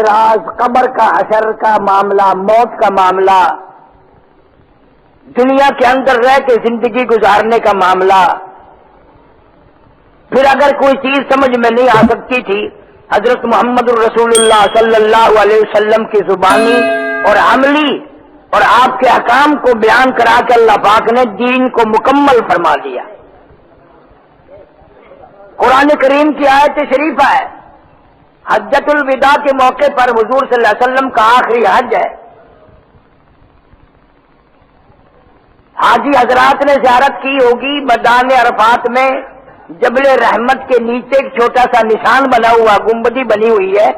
راز، قبر کا، حشر کا معاملہ، موت کا معاملہ، دنیا کے اندر رہ کے زندگی گزارنے کا معاملہ، پھر اگر کوئی چیز سمجھ میں نہیں آ سکتی تھی، حضرت محمد الرسول اللہ صلی اللہ علیہ وسلم کی زبانی اور عملی اور آپ کے احکام کو بیان کرا کے اللہ پاک نے دین کو مکمل فرما دیا۔ قرآن کریم کی آیت شریفہ ہے، حجۃ الوداع کے موقع پر حضور صلی اللہ علیہ وسلم کا آخری حج ہے۔ حاجی حضرات نے زیارت کی ہوگی میدان عرفات میں، جبل رحمت کے نیچے ایک چھوٹا سا نشان بنا ہوا، گنبدی بنی ہوئی ہے،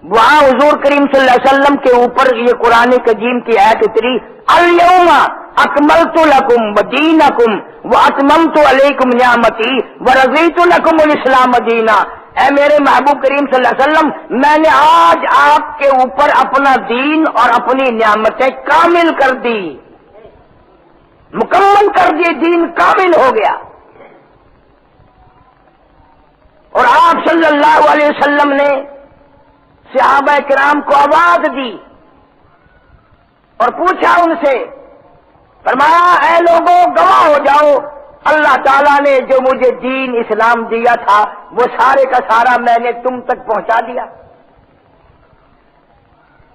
وہاں حضور کریم صلی اللہ علیہ وسلم کے اوپر یہ قرآن کریم کی آیت اتری، الیوم اکملت لکم دینکم واتممت علیکم نعمتی ورضیت لکم الاسلام دینا۔ اے میرے محبوب کریم صلی اللہ علیہ وسلم، میں نے آج آپ کے اوپر اپنا دین اور اپنی نعمتیں کامل کر دی، مکمل کر دی، دین کامل ہو گیا۔ اور آپ صلی اللہ علیہ وسلم نے صحابہ کرام کو آواز دی اور پوچھا ان سے، فرمایا اے لوگوں گواہ ہو جاؤ، اللہ تعالیٰ نے جو مجھے دین اسلام دیا تھا وہ سارے کا سارا میں نے تم تک پہنچا دیا۔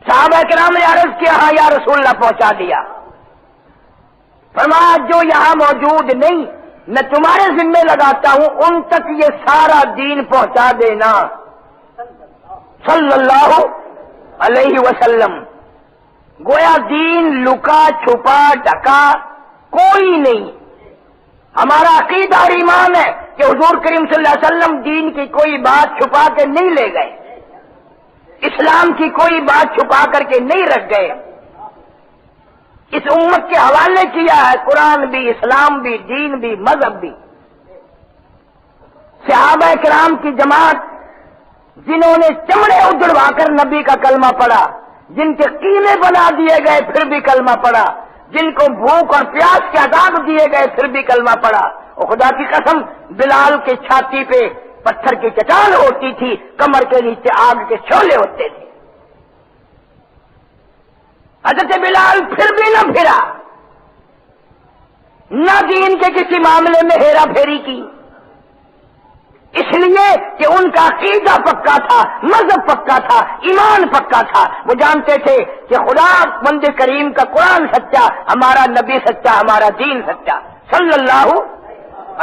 صحابہ کرام نے عرض کیا ہاں یا رسول اللہ پہنچا دیا۔ فرمایا جو یہاں موجود نہیں میں تمہارے ذمہ لگاتا ہوں ان تک یہ سارا دین پہنچا دینا، صلی اللہ علیہ وسلم۔ گویا دین لکا چھپا ڈھکا کوئی نہیں۔ ہمارا عقیدہ اور ایمان ہے کہ حضور کریم صلی اللہ علیہ وسلم دین کی کوئی بات چھپا کے نہیں لے گئے، اسلام کی کوئی بات چھپا کر کے نہیں رکھ گئے، اس امت کے حوالے کیا ہے، قرآن بھی، اسلام بھی، دین بھی، مذہب بھی۔ صحابہ کرام کی جماعت جنہوں نے چمڑے اجڑوا کر نبی کا کلمہ پڑھا، جن کے قیمے بنا دیے گئے پھر بھی کلمہ پڑھا، جن کو بھوک اور پیاس کے عذاب دیے گئے پھر بھی کلمہ پڑھا، اور خدا کی قسم بلال کے چھاتی پہ پتھر کی چٹان ہوتی تھی، کمر کے نیچے آگ کے شعلے ہوتے تھے، حضرت بلال پھر بھی نہ پھرا، نہ دین کے کسی معاملے میں ہیرا پھیری کی، اس لیے کہ ان کا عقیدہ پکا تھا، مذہب پکا تھا، ایمان پکا تھا۔ وہ جانتے تھے کہ خدا بند کریم کا قرآن سچا، ہمارا نبی سچا، ہمارا دین سچا، صلی اللہ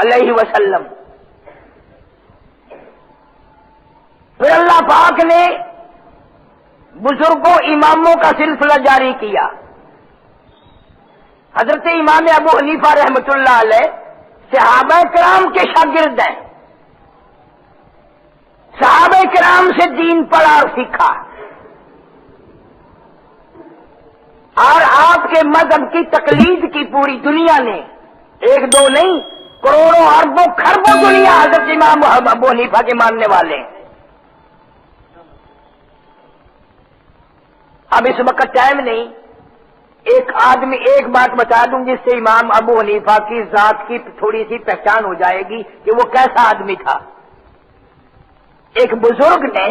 علیہ وسلم۔ پھر اللہ پاک نے بزرگوں اماموں کا سلسلہ جاری کیا۔ حضرت امام ابو حنیفہ رحمۃ اللہ علیہ صحابہ کرام کے شاگرد ہیں، صحابہ کرام سے دین پڑھا اور سیکھا، اور آپ کے مذہب کی تقلید کی پوری دنیا نے، ایک دو نہیں کروڑوں اربوں خربوں دنیا حضرت امام ابو حنیفہ کے ماننے والے ہیں۔ اب اس وقت ٹائم نہیں، ایک آدمی ایک بات بتا دوں جس سے امام ابو حنیفہ کی ذات کی تھوڑی سی پہچان ہو جائے گی کہ وہ کیسا آدمی تھا۔ ایک بزرگ نے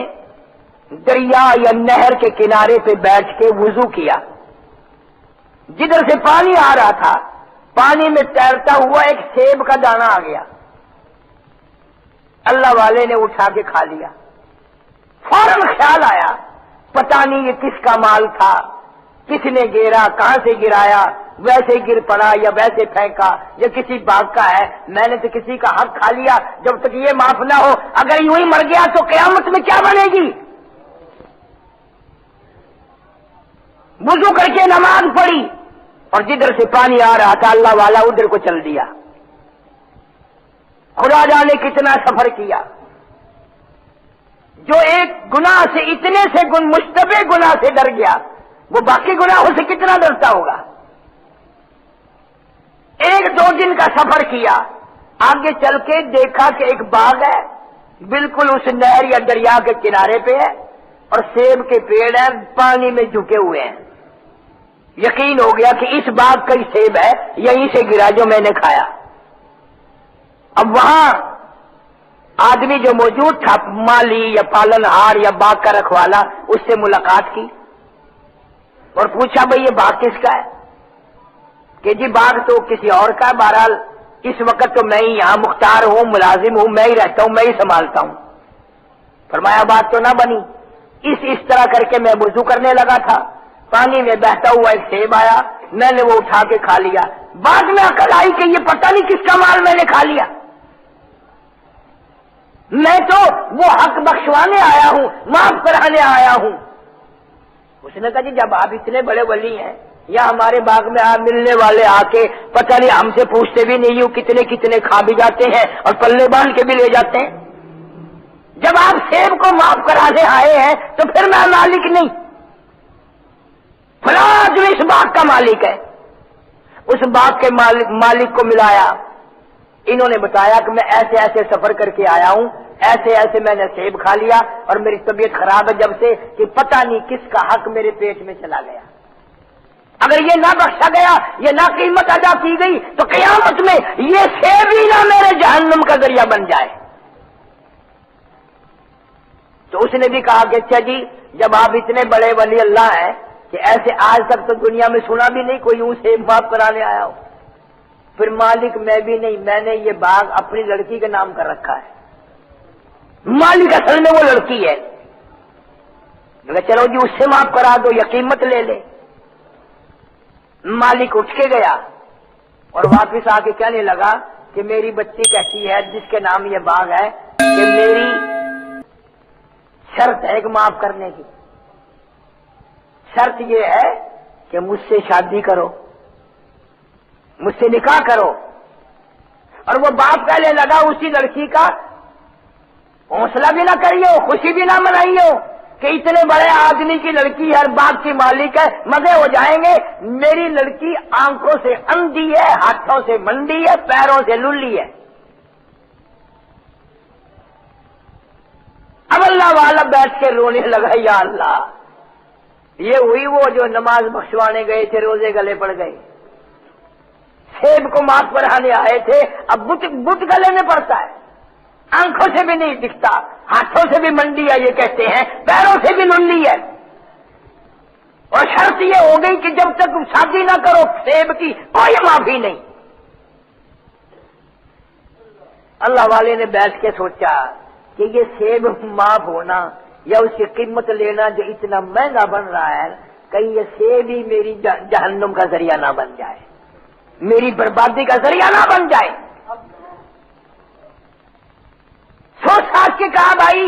دریا یا نہر کے کنارے پہ بیٹھ کے وضو کیا، جدھر سے پانی آ رہا تھا پانی میں تیرتا ہوا ایک سیب کا دانہ آ گیا، اللہ والے نے اٹھا کے کھا لیا۔ فوراً خیال آیا پتہ نہیں یہ کس کا مال تھا، کس نے گرا، کہاں سے گرایا، ویسے گر پڑا یا ویسے پھینکا یا کسی باغ کا ہے، میں نے تو کسی کا حق کھا لیا، جب تک یہ معاف نہ ہو اگر یوں ہی مر گیا تو قیامت میں کیا بنے گی۔ وضو کر کے نماز پڑھی اور جدھر سے پانی آ رہا تھا اللہ والا ادھر کو چل دیا۔ خدا جانے کتنا سفر کیا، جو ایک گناہ سے اتنے سے مشتبہ گناہ سے ڈر گیا وہ باقی گناہوں سے کتنا ڈرتا ہوگا۔ ایک دو دن کا سفر کیا، آگے چل کے دیکھا کہ ایک باغ ہے بالکل اس نہر یا دریا کے کنارے پہ ہے اور سیب کے پیڑ ہیں پانی میں جھکے ہوئے ہیں۔ یقین ہو گیا کہ اس باغ کا ہی سیب ہے، یہیں سے گرا جو میں نے کھایا۔ اب وہاں آدمی جو موجود تھا مالی یا پالنہار یا باغ کا رکھوالا اس سے ملاقات کی اور پوچھا بھئی یہ باغ کس کا ہے؟ کہ جی باغ تو کسی اور کا ہے، بہرحال اس وقت تو میں ہی یہاں مختار ہوں، ملازم ہوں، میں ہی رہتا ہوں، میں ہی سنبھالتا ہوں۔ فرمایا بات تو نہ بنی۔ اس طرح کر کے میں وضو کرنے لگا تھا، پانی میں بہتا ہوا ایک سیب آیا، میں نے وہ اٹھا کے کھا لیا۔ بعد میں عقل آئی کہ یہ پتہ نہیں کس کا مال میں نے کھا لیا، میں تو وہ حق بخشوانے آیا ہوں، معاف کرانے آیا ہوں۔ اس نے کہا جی جب آپ اتنے بڑے ولی ہیں یا ہمارے باغ میں آپ ملنے والے آ کے پتہ نہیں ہم سے پوچھتے بھی نہیں ہو کتنے کتنے کھا بھی جاتے ہیں اور پلے باندھ کے بھی لے جاتے ہیں، جب آپ سیب کو معاف کرانے آئے ہیں تو پھر میں مالک نہیں، فلاں جو اس باغ کا مالک ہے۔ اس باغ کے مالک کو ملایا، انہوں نے بتایا کہ میں ایسے ایسے سفر کر کے آیا ہوں، ایسے ایسے میں نے سیب کھا لیا اور میری طبیعت خراب ہے جب سے کہ پتہ نہیں کس کا حق میرے پیٹ میں چلا گیا۔ اگر یہ نہ بخشا گیا، یہ نہ قیمت ادا کی گئی تو قیامت میں یہ سیب ہی نہ میرے جہنم کا ذریعہ بن جائے۔ تو اس نے بھی کہا کہ اچھا جی جب آپ اتنے بڑے ولی اللہ ہیں کہ ایسے آج تک تو دنیا میں سنا بھی نہیں کوئی یوں سیب معاف کرانے آیا ہو، پھر مالک میں بھی نہیں، میں نے یہ باغ اپنی لڑکی کے نام کر رکھا ہے، مالک اصل میں وہ لڑکی ہے۔ چلو جی اس سے معاف کرا دو یا قیمت لے لے۔ مالک اٹھ کے گیا اور واپس آ کے کہنے لگا کہ میری بچی کہتی ہے جس کے نام یہ باغ ہے کہ میری شرط ہے کہ معاف کرنے کی، شرط یہ ہے کہ مجھ سے شادی کرو، مجھ سے نکاح کرو۔ اور وہ باپ کہنے لگا اسی لڑکی کا حوصلہ بھی نہ کریو، خوشی بھی نہ منائیو کہ اتنے بڑے آدمی کی لڑکی ہر باپ کی مالک ہے، مزے ہو جائیں گے۔ میری لڑکی آنکھوں سے اندھی ہے، ہاتھوں سے منڈی ہے، پیروں سے للی ہے۔ اب اللہ والا بیٹھ کے رونے لگا، یا اللہ یہ ہوئی وہ جو نماز بخشوانے گئے تھے روزے گلے پڑ گئے، سیب کو معاف کرانے آئے تھے، اب بت گلے میں پڑتا ہے، آنکھوں سے بھی نہیں دکھتا، ہاتھوں سے بھی منڈی ہے یہ کہتے ہیں، پیروں سے بھی للی ہے۔ اور شرط یہ ہو گئی کہ جب تک شادی نہ کرو سیب کی کوئی معافی نہیں۔ اللہ والے نے بیٹھ کے سوچا کہ یہ سیب معاف ہونا یا اس کی قیمت لینا جو اتنا مہنگا بن رہا ہے، کہیں یہ سیب ہی میری جہنم کا ذریعہ نہ بن جائے، میری بربادی کا ذریعہ نہ بن جائے۔ سوچ ساچ کے کہا بھائی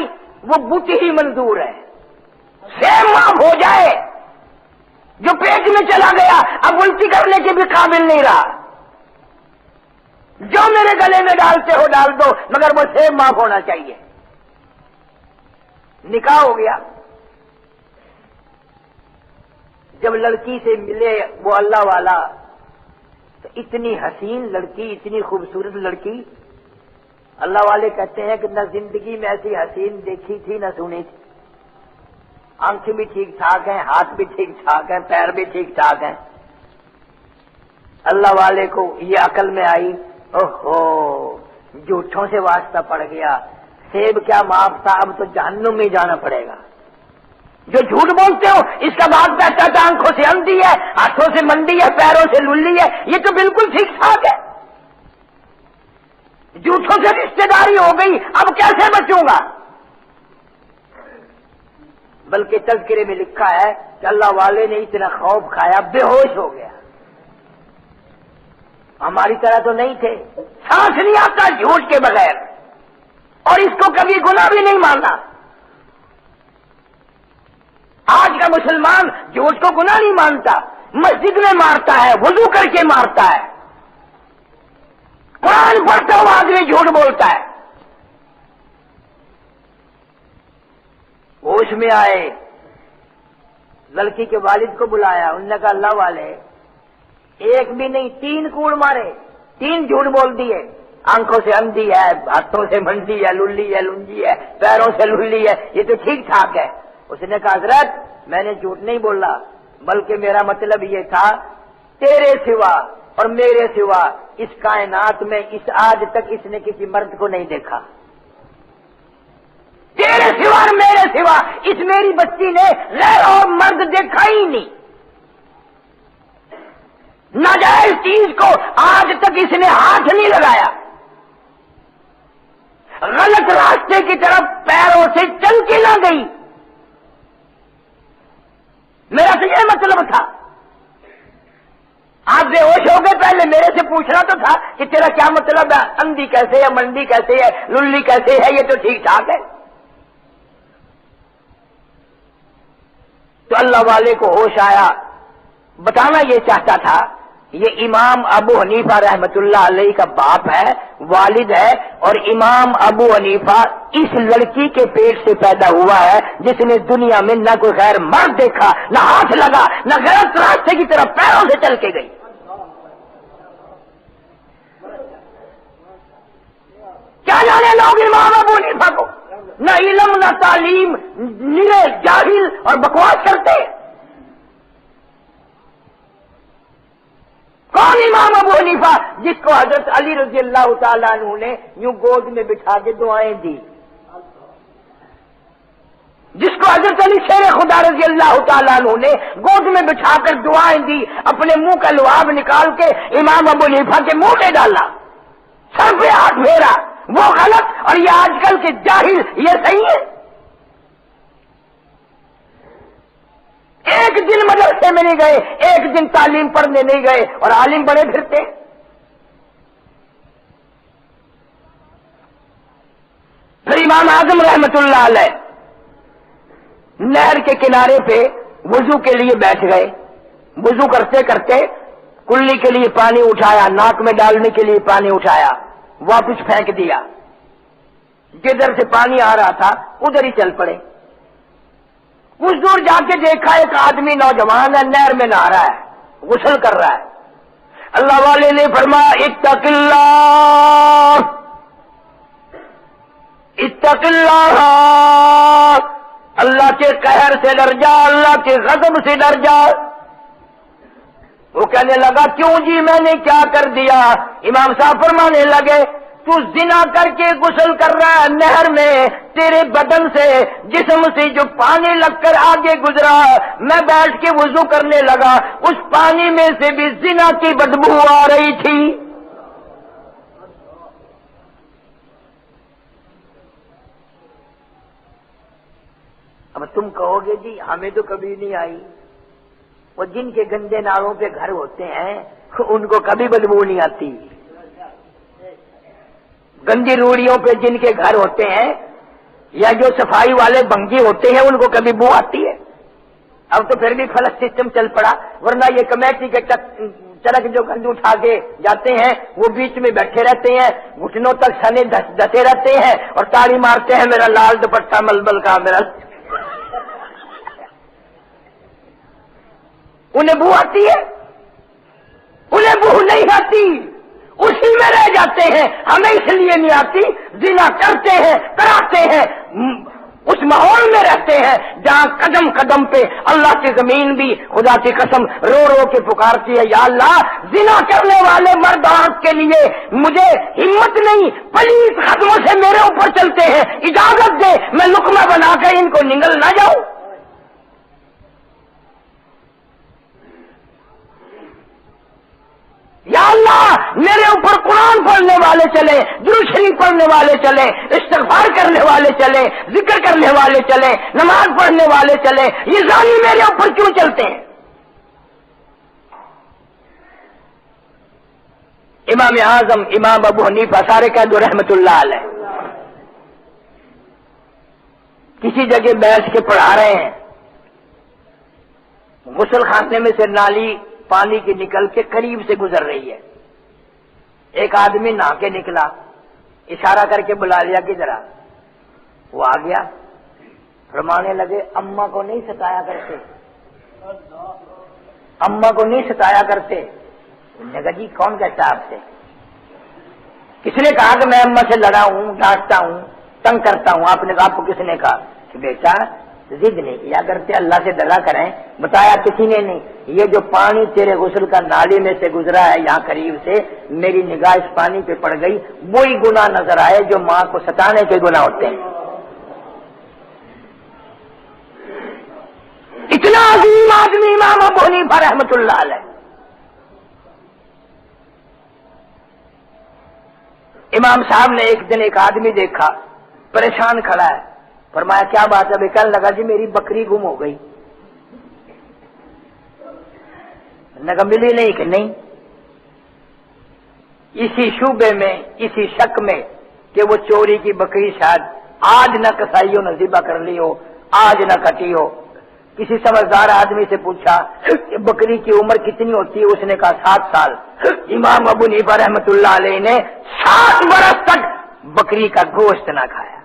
وہ بت ہی منظور ہے، سیب معاف ہو جائے، جو پیٹ میں چلا گیا اب الٹی کرنے کے بھی قابل نہیں رہا، جو میرے گلے میں ڈالتے ہو ڈال دو مگر وہ سیب معاف ہونا چاہیے۔ نکاح ہو گیا۔ جب لڑکی سے ملے وہ اللہ والا تو اتنی حسین لڑکی، اتنی خوبصورت لڑکی، اللہ والے کہتے ہیں کہ نہ زندگی میں ایسی حسین دیکھی تھی نہ سنی تھی، آنکھیں بھی ٹھیک ٹھاک ہیں، ہاتھ بھی ٹھیک ٹھاک ہیں، پیر بھی ٹھیک ٹھاک ہیں۔ اللہ والے کو یہ عقل میں آئی، اوہو جھوٹوں سے واسطہ پڑ گیا، سیب کیا معاف تھا، اب تو جہنم میں جانا پڑے گا۔ جو جھوٹ بولتے ہو اس کا بات کہتا تھا آنکھوں سے اندھی ہے، ہاتھوں سے منڈی ہے، پیروں سے للی ہے، یہ تو بالکل ٹھیک ٹھاک ہے، جھوٹوں سے رشتے داری ہو گئی، اب کیسے بچوں گا؟ بلکہ تذکرے میں لکھا ہے کہ اللہ والے نے اتنا خوف کھایا بے ہوش ہو گیا۔ ہماری طرح تو نہیں تھے، سانس نہیں آتا جھوٹ کے بغیر، اور اس کو کبھی گناہ بھی نہیں ماننا۔ آج کا مسلمان جھوٹ کو گناہ نہیں مانتا، مسجد میں مارتا ہے، وضو کر کے مارتا ہے، قرآن پڑھتا ہوا آدمی جھوٹ بولتا ہے۔ ہوش میں آئے، لڑکی کے والد کو بلایا، انہوں نے کہا اللہ والے ایک بھی نہیں 3 کوڑ مارے، 3 جھوٹ بول دیے، آنکھوں سے اندھی ہے، ہاتھوں سے منڈی ہے، للی ہے، لنجی ہے، پیروں سے للی ہے، یہ تو ٹھیک ٹھاک ہے۔ اس نے کہا حضرت میں نے جھوٹ نہیں بولا، بلکہ میرا مطلب یہ تھا تیرے سوا اور میرے سوا اس کائنات میں اس آج تک اس نے کسی مرد کو نہیں دیکھا، سوا اور میرے سوا اس میری بچی نے غیر اور مرد دیکھا ہی نہیں. ناجائز چیز کو آج تک اس نے ہاتھ نہیں لگایا. غلط راستے کی طرف پیروں سے چل کے نہ گئی. میرا تو یہ مطلب تھا. آپ بے ہوش ہو گئے. پہلے میرے سے پوچھنا تو تھا کہ تیرا کیا مطلب ہے, اندھی کیسے ہے, منڈی کیسے ہے, للی کیسے ہے, یہ تو ٹھیک ٹھاک ہے. تو اللہ والے کو ہوش آیا. بتانا یہ چاہتا تھا یہ امام ابو حنیفہ رحمت اللہ علیہ کا باپ ہے, والد ہے, اور امام ابو حنیفہ اس لڑکی کے پیٹ سے پیدا ہوا ہے جس نے دنیا میں نہ کوئی غیر مرد دیکھا, نہ ہاتھ لگا, نہ غلط راستے کی طرف پیروں سے چل کے گئی. کیا جانے لوگ امام ابو حنیفہ کو, نہ علم نہ تعلیم, نرے جاہل اور بکواس کرتے. کون امام ابو حنیفہ جس کو حضرت علی رضی اللہ تعالیٰ عنہ نے یوں گود میں بٹھا کے دعائیں دی, جس کو حضرت علی شیر خدا رضی اللہ تعالیٰ عنہ نے گود میں بٹھا کر دعائیں دی, اپنے منہ کا لعاب نکال کے امام ابو حنیفہ کے منہ میں ڈالا, سر پہ ہاتھ پھیرا. وہ غلط اور یہ آج کل کے جاہل یہ صحیح ہے. ایک دن مدرسے میں نہیں گئے, ایک دن تعلیم پڑھنے نہیں گئے اور عالم بڑے پھرتے. پھر امام اعظم رحمت اللہ علیہ نہر کے کنارے پہ وضو کے لیے بیٹھ گئے. وضو کرتے کرتے کلی کے لیے پانی اٹھایا, ناک میں ڈالنے کے لیے پانی اٹھایا, واپس پھینک دیا. جدھر سے پانی آ رہا تھا ادھر ہی چل پڑے. کچھ دور جا کے دیکھا ایک آدمی نوجوان ہے, نہر میں نہا رہا ہے, غسل کر رہا ہے. اللہ والے نے فرمایا اتق اللہ, اتق اللہ, اللہ کے قہر سے ڈر جا, اللہ کے غضب سے ڈر جا. وہ کہنے لگا کیوں جی میں نے کیا کر دیا؟ امام صاحب فرمانے لگے تو زنا کر کے غسل کر رہا ہے نہر میں, تیرے بدن سے جسم سے جو پانی لگ کر آگے گزرا, میں بیٹھ کے وضو کرنے لگا, اس پانی میں سے بھی زنا کی بدبو آ رہی تھی. اب تم کہو گے جی ہمیں تو کبھی نہیں آئی. وہ جن کے گندے نالوں پہ گھر ہوتے ہیں ان کو کبھی بدبو نہیں آتی. گندی روڑیوں پہ جن کے گھر ہوتے ہیں یا جو صفائی والے بنگی ہوتے ہیں ان کو کبھی بو آتی ہے. اب تو پھر بھی فلش سسٹم چل پڑا, ورنہ یہ کمیٹی کے چرک جو گند اٹھا کے جاتے ہیں وہ بیچ میں بیٹھے رہتے ہیں, گھٹنوں تک سنے دسے رہتے ہیں اور تاڑی مارتے ہیں میرا لال دوپٹہ ململ کا, میرا. انہیں بو آتی ہے؟ انہیں بو نہیں آتی, اسی میں رہ جاتے ہیں. ہمیں اس لیے نہیں آتی, زنا کرتے ہیں, کراتے ہیں, اس ماحول میں رہتے ہیں جہاں قدم قدم پہ اللہ کی زمین بھی خدا کی قسم رو رو کے پکارتی ہے, یا اللہ زنا کرنے والے مرد عورت کے لیے مجھے ہمت نہیں, پلیز قدموں سے میرے اوپر چلتے ہیں, اجازت دے میں لقمہ بنا کر ان کو نگل نہ جاؤں. یا اللہ میرے اوپر قرآن پڑھنے والے چلے, درود شریف پڑھنے والے چلے, استغفار کرنے والے چلے, ذکر کرنے والے چلے, نماز پڑھنے والے چلے, یہ زانی میرے اوپر کیوں چلتے ہیں؟ امام اعظم امام ابو حنیفہ سارے کہہ دو رحمت اللہ علیہ کسی جگہ بیٹھ کے پڑھا رہے ہیں, غسل خانے میں سے نالی پانی کی نکل کے قریب سے گزر رہی ہے. ایک آدمی نہا کے نکلا, اشارہ کر کے بلا لیا کہ ذرا. وہ آ گیا, فرمانے لگے اماں کو نہیں ستایا کرتے, اماں کو نہیں ستایا کرتے. نے کہا جی کون کہتا آپ سے؟ کس نے کہا کہ میں اماں سے لڑا ہوں, ڈانٹتا ہوں, تنگ کرتا ہوں؟ آپ نے کہا, آپ کو کس نے کہا؟ کہ بیٹا ضد نہیں کیا کرتے, اللہ سے ڈرا کریں. بتایا کسی نے نہیں. یہ جو پانی تیرے غسل کا نالی میں سے گزرا ہے یہاں قریب سے, میری نگاہ اس پانی پہ پڑ گئی, وہی گناہ نظر آئے جو ماں کو ستانے کے گناہ ہوتے ہیں. حنیفہ رحمۃ اللہ علیہ. امام صاحب نے ایک دن ایک آدمی دیکھا پریشان کھڑا ہے. فرمایا کیا بات ہے؟ کہنے لگا جی میری بکری گم ہو گئی. ملی نہیں کہ نہیں. اسی شعبے میں اسی شک میں کہ وہ چوری کی بکری شاید آج نہ کسائی ہو نہ ذبح کر لی ہو آج نہ کٹی ہو. کسی سمجھدار آدمی سے پوچھا کہ بکری کی عمر کتنی ہوتی ہے؟ اس نے کہا 7 سال. امام ابو حنیفہ رحمۃ اللہ علیہ نے 7 برس تک بکری کا گوشت نہ کھایا.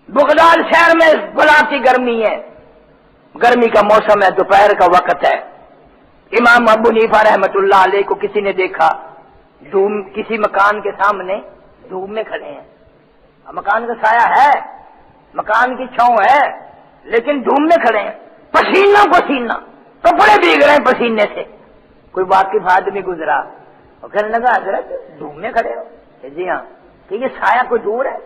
بغداد شہر میں بلا کی گرمی ہے, گرمی کا موسم ہے, دوپہر کا وقت ہے. امام ابو حنیفہ رحمۃ اللہ علیہ کو کسی نے دیکھا کسی مکان کے سامنے دھوپ میں کھڑے ہیں. مکان کا سایہ ہے, مکان کی چھاؤں ہے, لیکن دھوپ میں کھڑے ہیں, پسینہ پسینہ, کپڑے بھیگ رہے ہیں پسینے سے. کوئی واقف آدمی گزرا اور کہنے لگا حضرت دھوپ میں کھڑے ہو؟ جی ہاں. کہ یہ سایہ کوئی دور ہے؟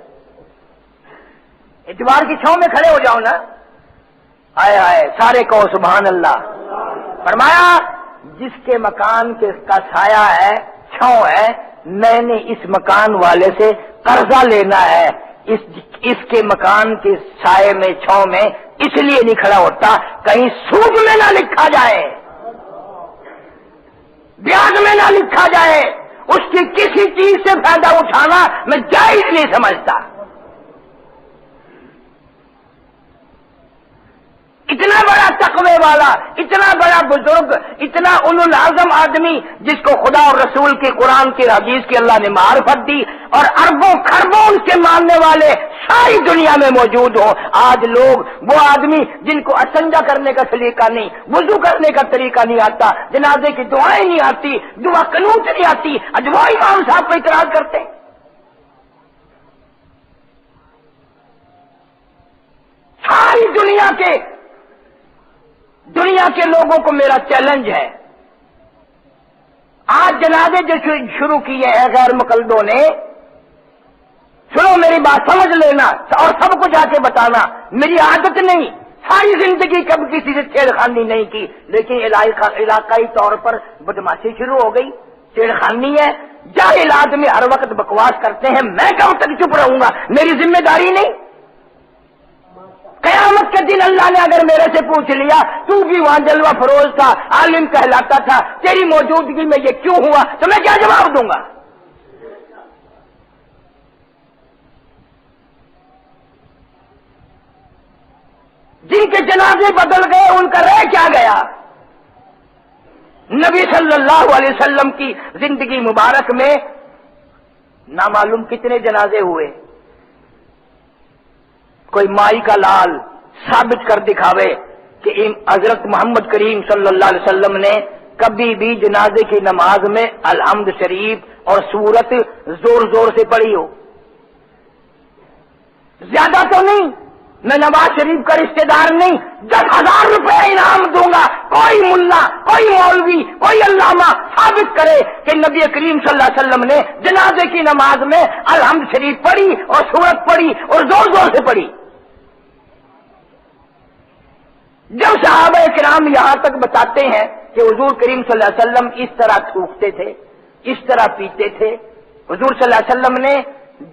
اتوار کی چھاؤں میں کھڑے ہو جاؤ نا. آئے آئے سارے کہو سبحان اللہ. فرمایا جس کے مکان کا سایہ ہے چھاؤں ہے, میں نے اس مکان والے سے قرضہ لینا ہے. اس کے مکان کے سائے میں چھاؤں میں اس لیے نہیں کھڑا ہوتا کہیں سود میں نہ لکھا جائے, بیاج میں نہ لکھا جائے. اس کی کسی چیز سے فائدہ اٹھانا میں جائز نہیں سمجھتا. اتنا بڑا تقوی والا, اتنا بڑا بزرگ, اتنا اولو العزم آدمی جس کو خدا اور رسول کی قرآن کی حدیث کی اللہ نے معرفت دی اور اربوں خربوں ان کے ماننے والے ساری دنیا میں موجود ہوں. آج لوگ وہ آدمی جن کو استنجا کرنے کا سلیقہ نہیں, وضو کرنے کا طریقہ نہیں آتا, جنازے کی دعائیں نہیں آتی, دعا قنوت نہیں آتی, آج وہ امام صاحب پہ اعتراض کرتے ہیں. ساری دنیا کے لوگوں کو میرا چیلنج ہے. آج جنازے جو شروع کیے ہیں غیر مقلدوں نے, سنو میری بات سمجھ لینا اور سب کو جا کے بتانا. میری عادت نہیں, ساری زندگی کب کسی سے چھیڑخانی نہیں کی, لیکن علاقائی طور پر بدماشی شروع ہو گئی, چھیڑخانی ہے. جاہل آدمی ہر وقت بکواس کرتے ہیں, میں کب تک چپ رہوں گا؟ میری ذمہ داری نہیں. قیامت کے دن اللہ نے اگر میرے سے پوچھ لیا تو بھی وہاں جلوہ فروز تھا, عالم کہلاتا تھا, تیری موجودگی میں یہ کیوں ہوا, تو میں کیا جواب دوں گا؟ جن کے جنازے بدل گئے ان کا رہ کیا گیا؟ نبی صلی اللہ علیہ وسلم کی زندگی مبارک میں نامعلوم کتنے جنازے ہوئے. کوئی مائی کا لال ثابت کر دکھاوے کہ حضرت محمد کریم صلی اللہ علیہ وسلم نے کبھی بھی جنازے کی نماز میں الحمد شریف اور سورت زور زور سے پڑھی ہو. زیادہ تو نہیں, میں نواز شریف کا رشتہ دار نہیں, 10,000 روپے انعام دوں گا کوئی ملا, کوئی مولوی, کوئی علامہ ثابت کرے کہ نبی کریم صلی اللہ علیہ وسلم نے جنازے کی نماز میں الحمد شریف پڑھی اور سورت پڑھی اور زور زور سے پڑھی. جب صحابہ کرام یہاں تک بتاتے ہیں کہ حضور کریم صلی اللہ علیہ وسلم اس طرح تھوکتے تھے, اس طرح پیتے تھے, حضور صلی اللہ علیہ وسلم نے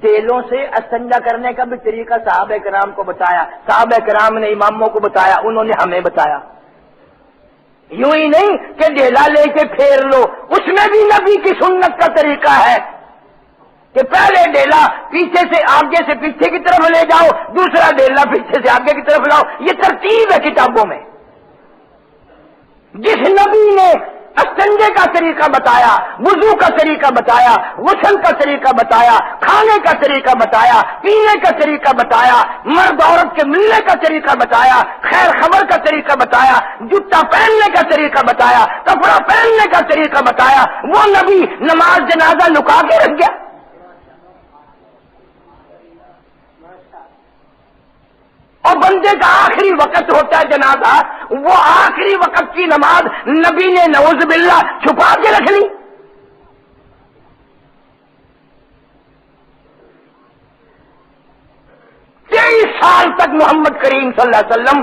دیلوں سے استنجا کرنے کا بھی طریقہ صحابہ کرام کو بتایا, صحابہ کرام نے اماموں کو بتایا, انہوں نے ہمیں بتایا. یوں ہی نہیں کہ ڈیلا لے کے پھیر لو, اس میں بھی نبی کی سنت کا طریقہ ہے کہ پہلے ڈیلا پیچھے سے آگے سے پیچھے کی طرف لے جاؤ, دوسرا ڈیلا پیچھے سے آگے کی طرف لاؤ. یہ ترتیب ہے کتابوں میں. جس نبی نے استنجے کا طریقہ بتایا, وضو کا طریقہ بتایا, غسل کا طریقہ بتایا, کھانے کا طریقہ بتایا, پینے کا طریقہ بتایا, مرد عورت کے ملنے کا طریقہ بتایا, خیر خبر کا طریقہ بتایا, جوتا پہننے کا طریقہ بتایا, کپڑا پہننے کا طریقہ بتایا, وہ نبی نماز جنازہ لکا کے رکھ گیا. اور بندے کا آخری وقت ہوتا ہے جنازہ, وہ آخری وقت کی نماز نبی نے نعوذ باللہ چھپا کے رکھ لی. 23 سال تک محمد کریم صلی اللہ علیہ وسلم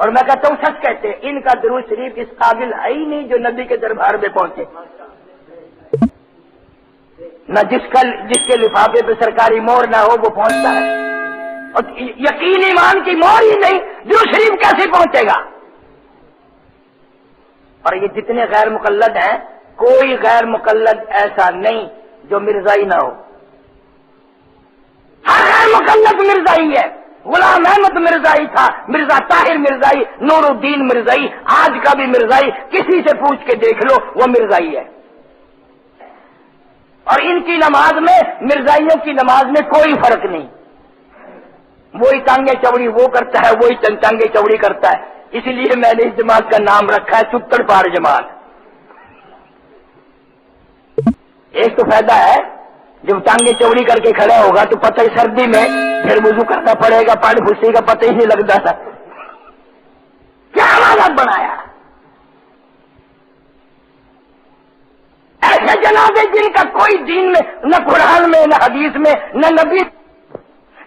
اور میں کہتا ہوں سچ کہتے ہیں، ان کا درود شریف اس قابل ہے ہی نہیں جو نبی کے دربار میں پہنچے، نہ جس کے لفافے پہ سرکاری مہر نہ ہو وہ پہنچتا ہے، اور یقین ایمان کی مہر ہی نہیں، درود شریف کیسے پہنچے گا؟ اور یہ جتنے غیر مقلد ہیں، کوئی غیر مقلد ایسا نہیں جو مرزائی نہ ہو، ہر غیر مقلد مرزائی ہے۔ غلام احمد مرزائی تھا، مرزا طاہر مرزائی، نور الدین مرزائی، آج کا بھی مرزائی، کسی سے پوچھ کے دیکھ لو وہ مرزائی ہے۔ اور ان کی نماز میں، مرزائیوں کی نماز میں کوئی فرق نہیں، وہی ٹانگیں چوڑی وہ کرتا ہے، وہی ٹانگیں چوڑی کرتا ہے، اسی لیے میں نے اس جماعت کا نام رکھا ہے چپڑ پاڑ جماعت۔ ایک تو فائدہ ہے، جب ٹانگیں چوڑی کر کے کھڑا ہوگا تو پتہ ہی سردی میں پھر وضو کرنا پڑے گا، پانی پھسے کا پتہ ہی نہیں لگتا تھا۔ کیا حالت بنایا ایسے جنازے جن کا کوئی دین میں، نہ قرآن میں، نہ حدیث میں، نہ نبی۔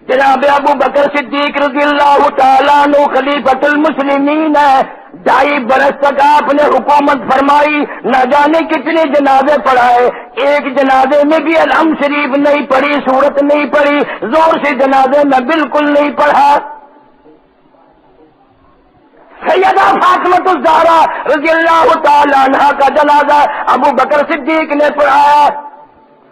جناب ابو بکر صدیق رضی اللہ تعالیٰ عنہ خلیفۃ المسلمین ہے، 2.5 برس تک آپ نے حکومت فرمائی، نہ جانے کتنے جنازے پڑھائے، ایک جنازے میں بھی الحمد شریف نہیں پڑھی، سورت نہیں پڑھی، زور سے جنازے میں بالکل نہیں پڑھا۔ سیدہ فاطمہ الزہرا رضی اللہ تعالیٰ عنہ کا جنازہ ابو بکر صدیق نے پڑھایا،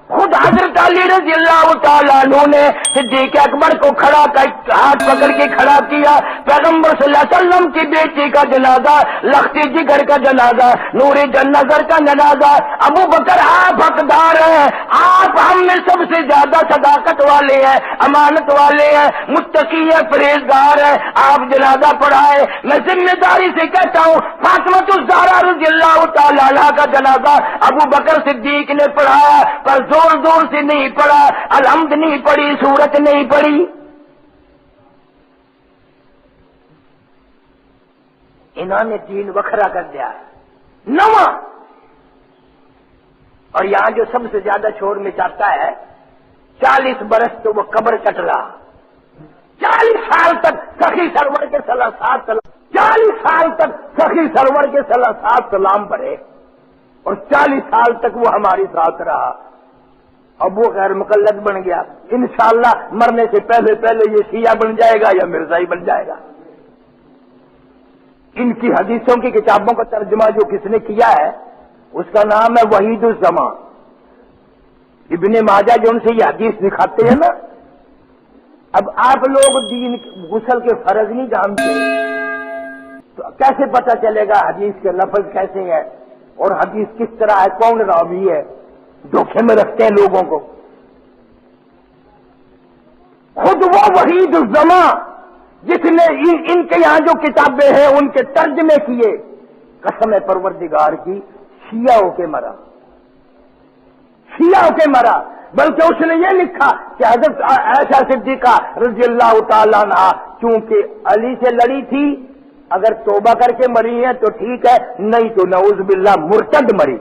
خود حضرت علی رضی اللہ تعالیٰ عنہ نے صدیق اکبر کو کھڑا کر ہاتھ پکڑ کے کھڑا کیا۔ پیغمبر صلی اللہ علیہ وسلم کی بیٹی کا جنازہ، لختی جگر کا جنازہ، نوری نظر کا جنازہ، ابو بکر آپ حقدار ہیں، آپ ہم میں سب سے زیادہ صداقت والے ہیں، امانت والے ہیں، متقی ہیں، پرہیزگار ہیں، آپ جنازہ پڑھائے۔ میں ذمہ داری سے کہتا ہوں فاطمہ الزہرا رضی اللہ تعالیٰ عنہ کا جنازہ ابو بکر صدیق نے پڑھایا، پر زور سے نہیں پڑھا، الحمد نہیں پڑھی، سورت نہیں پڑھی۔ انہوں نے دین وکھرا کر دیا نواں۔ اور یہاں جو سب سے زیادہ شور میں چاہتا ہے، 40 برس تو وہ قبر کٹ رہا، 40 سال تک سخی سرور کے 40 سال تک سخی سرور کے 7 سلام پڑھے، اور 40 سال تک وہ ہمارے ساتھ رہا۔ اب وہ غیر مقلد بن گیا، انشاءاللہ مرنے سے پہلے یہ شیعہ بن جائے گا یا مرزائی بن جائے گا۔ ان کی حدیثوں کی کتابوں کا ترجمہ جو کس نے کیا ہے اس کا نام ہے وحید الزمان۔ ابن ماجہ جو ان سے یہ حدیث دکھاتے ہیں نا، اب آپ لوگ دین غسل کے فرض نہیں جانتے تو کیسے پتہ چلے گا حدیث کے لفظ کیسے ہیں اور حدیث کس طرح ہے، کون راوی ہے؟ دھوکے میں رکھتے ہیں لوگوں کو۔ خود وہ وحید الزمان جس نے ان کے یہاں جو کتابیں ہیں ان کے ترجمے کیے، قسم پروردگار کی، شیعہ ہو کے مرا، شیعہ ہو کے مرا۔ بلکہ اس نے یہ لکھا کہ حضرت عائشہ صدیقہ رضی اللہ تعالیٰ عنہ چونکہ علی سے لڑی تھی، اگر توبہ کر کے مری ہے تو ٹھیک ہے، نہیں تو نعوذ باللہ مرتد مری۔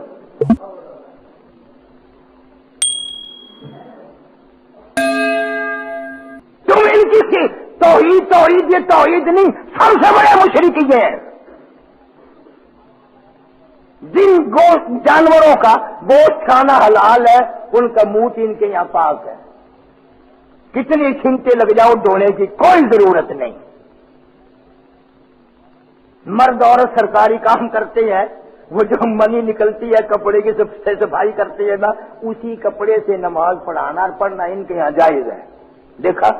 تم ان کی توحید یہ توحید نہیں، سب سے بڑے مشرک یہ ہیں۔ جن گوشت جانوروں کا گوشت کھانا حلال ہے ان کا منہ ان کے یہاں پاک ہے، کتنی چھینٹے لگ جاؤ دھونے کی کوئی ضرورت نہیں۔ مرد عورت سرکاری کام کرتے ہیں، وہ جو منی نکلتی ہے کپڑے کی صفائی کرتے ہیں نا، اسی کپڑے سے نماز پڑھانا اور پڑھنا ان کے یہاں جائز ہے۔ دیکھا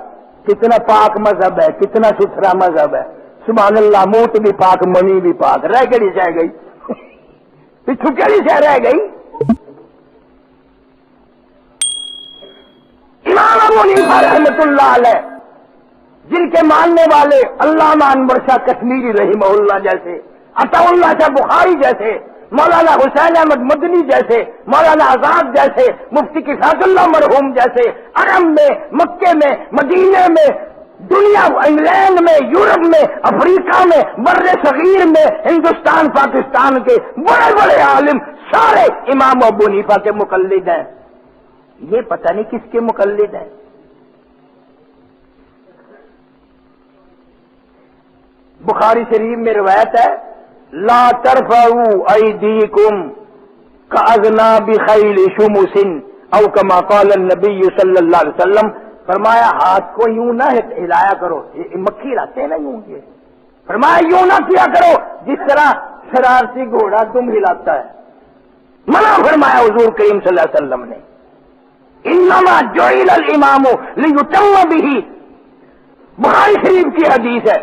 کتنا پاک مذہب ہے، کتنا ستھرا مذہب ہے، سبحان اللہ۔ موت بھی پاک، منی بھی پاک، رہ گئی رہ گئی، پچھو کیڑی سے رہ گئی۔ امام ابو حنیفہ رحمۃ اللہ علیہ، جن کے ماننے والے علامہ انور شاہ کشمیری رحمہ اللہ جیسے، عطا اللہ شاہ بخاری جیسے، مولانا حسین احمد مدنی جیسے، مولانا آزاد جیسے، مفتی کفایت اللہ مرحوم جیسے، عرب میں، مکے میں، مدینے میں، دنیا، انگلینڈ میں، یورپ میں، افریقہ میں، بر صغیر میں، ہندوستان پاکستان کے بڑے بڑے عالم سارے امام ابو حنیفہ کے مقلد ہیں۔ یہ پتہ نہیں کس کے مقلد ہیں۔ بخاری شریف میں روایت ہے لا ترفعوا ایدیکم کاذناب خیل شمس او کما قال النبی صلی اللہ علیہ وسلم، فرمایا ہاتھ کو یوں نہ ہلایا کرو، مکھی ہلاتے ہیں نا یوں، یہ فرمایا یوں نہ کیا کرو جس طرح شرارتی گھوڑا دم ہلاتا ہے، منع فرمایا حضور کریم صلی اللہ علیہ وسلم نے۔ انما جعل الامام لیتم بہ، بخاری شریف کی حدیث ہے،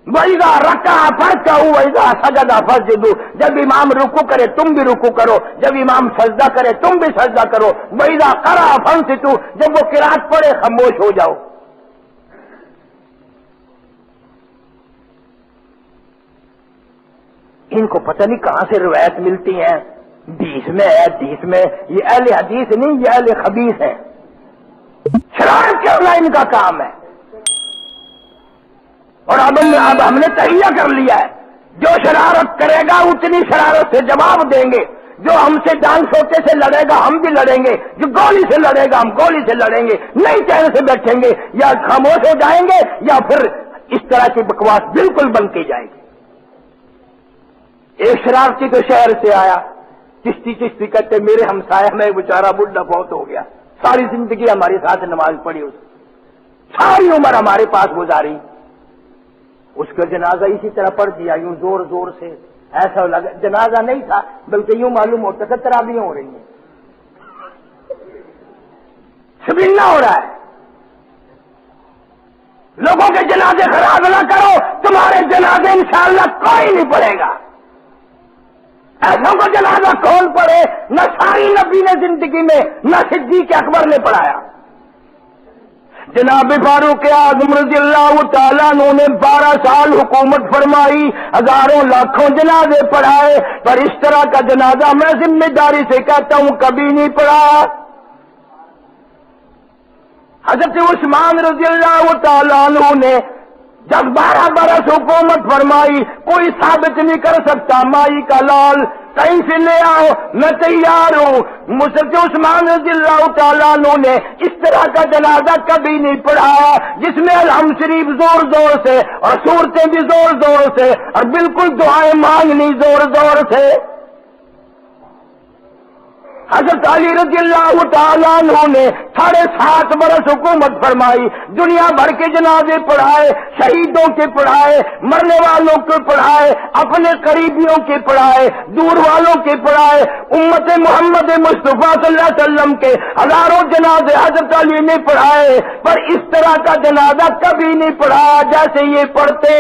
وَإِذَا رَكَعَ فَارْكَعُوا وَإِذَا سَجَدَ فَاسْجُدُوا، جب امام رکوع کرے تم بھی رکوع کرو، جب امام سجدہ کرے تم بھی سجدہ کرو، وَإِذَا قَرَأَ فَانصِتُوا، جب وہ قرات پڑھے خاموش ہو جاؤ۔ ان کو پتہ نہیں کہاں سے روایت ملتی ہیں، حدیث میں ہے، حدیث میں، یہ اہل حدیث نہیں، یہ اہل خبیث ہیں، شرارت کرنا ان کا کام ہے۔ اور اب ہم نے تہیہ کر لیا ہے، جو شرارت کرے گا اتنی شرارت سے جواب دیں گے، جو ہم سے ڈانگ سوٹے سے لڑے گا ہم بھی لڑیں گے، جو گولی سے لڑے گا ہم گولی سے لڑیں گے، نہیں چین سے بیٹھیں گے، یا خاموش ہو جائیں گے یا پھر اس طرح کی بکواس بالکل بند کی جائے گی۔ ایک شرارتی تو شہر سے آیا، چشتی کہتے میرے ہمسایہ میں بیچارہ بڈھا بہت ہو گیا، ساری زندگی ہمارے ساتھ نماز پڑھی، اس ساری عمر ہمارے پاس گزاری، اس کا جنازہ اسی طرح پڑھ دیا یوں زور زور سے، ایسا لگا جنازہ نہیں تھا بلکہ یوں معلوم ہوتا تھا تراویح ہو رہی ہیں، شبینہ ہو رہا ہے۔ لوگوں کے جنازے خراب نہ کرو، تمہارے جنازے انشاءاللہ کوئی نہیں پڑھے گا۔ ایسوں کو جنازہ کون پڑھے؟ نہ ساری نبی نے زندگی میں، نہ صدیق اکبر نے پڑھایا۔ جناب فاروق اعظم رضی اللہ تعالیٰ عنہ نے 12 سال حکومت فرمائی، ہزاروں لاکھوں جنازے پڑھائے، پر اس طرح کا جنازہ میں ذمہ داری سے کہتا ہوں کبھی نہیں پڑھا۔ حضرت عثمان رضی اللہ تعالیٰ عنہ نے جب 12 برس حکومت فرمائی، کوئی ثابت نہیں کر سکتا مائی کا لال، کہیں سے لے آؤ میں تیار ہوں۔ حضرت عثمان رضی اللہ تعالیٰ عنہ نے اس طرح کا جنازہ کبھی نہیں پڑھایا جس میں الحمد شریف زور زور سے اور سورتیں بھی زور زور سے اور بالکل دعائیں مانگنی زور زور سے۔ حضرت علی رضی اللہ تعالیٰ عنہ نے 7.5 برس حکومت فرمائی، دنیا بھر کے جنازے پڑھائے، شہیدوں کے پڑھائے، مرنے والوں کے پڑھائے، اپنے قریبیوں کے پڑھائے، دور والوں کے پڑھائے، امت محمد مصطفیٰ صلی اللہ علیہ وسلم کے ہزاروں جنازے حضرت علی نے پڑھائے، پر اس طرح کا جنازہ کبھی نہیں پڑھایا جیسے یہ پڑھتے۔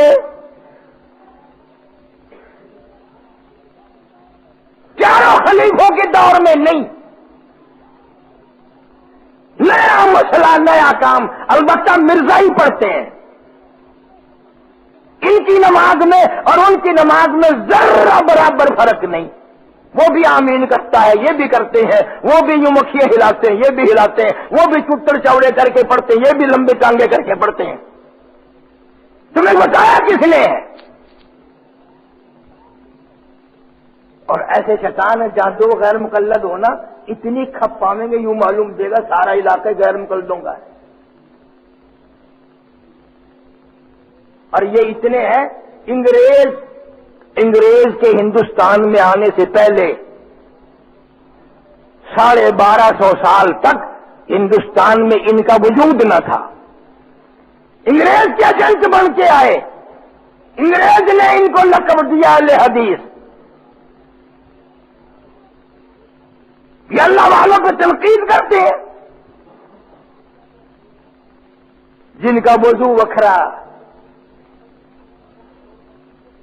چاروں خلیفوں کے دور میں نہیں، نیا مسئلہ نیا کام، البتہ مرزا ہی پڑھتے ہیں۔ ان کی نماز میں اور ان کی نماز میں ذرہ برابر فرق نہیں، وہ بھی آمین کرتا ہے یہ بھی کرتے ہیں، وہ بھی یوں مکھیاں ہلاتے ہیں یہ بھی ہلاتے ہیں، وہ بھی چتر چوڑے کر کے پڑھتے ہیں یہ بھی لمبے ٹانگے کر کے پڑھتے ہیں۔ تمہیں بتایا کس نے ہے؟ اور ایسے شیطان ہے جہاں 2 غیر مقلد ہونا اتنی کھپ پاویں گے یوں معلوم دے گا سارا علاقہ غیر مقلدوں کا ہے۔ اور یہ اتنے ہیں، انگریز کے ہندوستان میں آنے سے پہلے 1250 سال تک ہندوستان میں ان کا وجود نہ تھا۔ انگریز کے ایجنٹ بن کے آئے، انگریز نے ان کو لقب دیا اہل حدیث۔ یہ اللہ والوں کو تنقید کرتے ہیں، جن کا وضو وکھرا،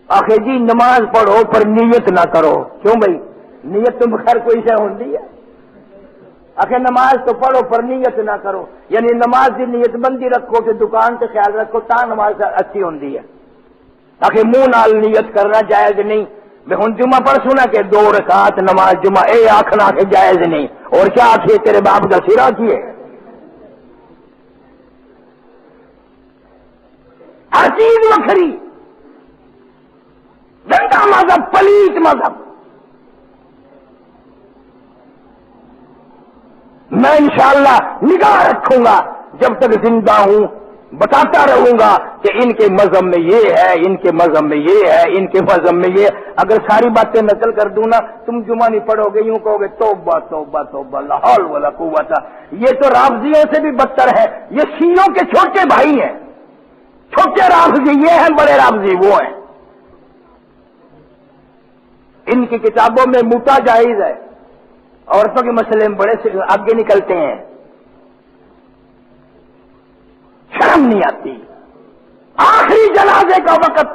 آخر جی نماز پڑھو پر نیت نہ کرو، کیوں بھائی نیت تو بخیر کوئی شے ہوتی ہے، آخر نماز تو پڑھو پر نیت نہ کرو، یعنی نماز کی نیت بندی رکھو کہ دکان سے خیال رکھو تا نماز اچھی ہوتی ہے، آخر منہ نال نیت کرنا جائز نہیں۔ میں ہوں جمعہ پڑھ سنا کہ 2 رکعت نماز جمعہ اے آخنا کہ جائز نہیں، اور کیا آخیے تیرے باپ کا سرا کیے، ہر چیز وکھری، گندا مذہب، پلیت مذہب۔ میں انشاءاللہ نگاہ رکھوں گا جب تک زندہ ہوں، بتاتا رہوں گا کہ ان کے مذہب میں یہ ہے، ان کے مذہب میں یہ ہے، ان کے مذہب میں یہ۔ اگر ساری باتیں نقل کر دوں نا، تم جمعہ نہیں پڑھو گے، یوں کہو گے توبہ توبہ توبہ لا حول ولا قوت۔ یہ تو رافضیوں سے بھی بدتر ہے، یہ شیعوں کے چھوٹے بھائی ہیں، چھوٹے رافضی یہ ہیں، بڑے رافضی وہ ہیں۔ ان کی کتابوں میں موتا جائز ہے، عورتوں کے مسئلے میں بڑے سے آگے نکلتے ہیں، شرم نہیں آتی۔ آخری جنازے کا وقت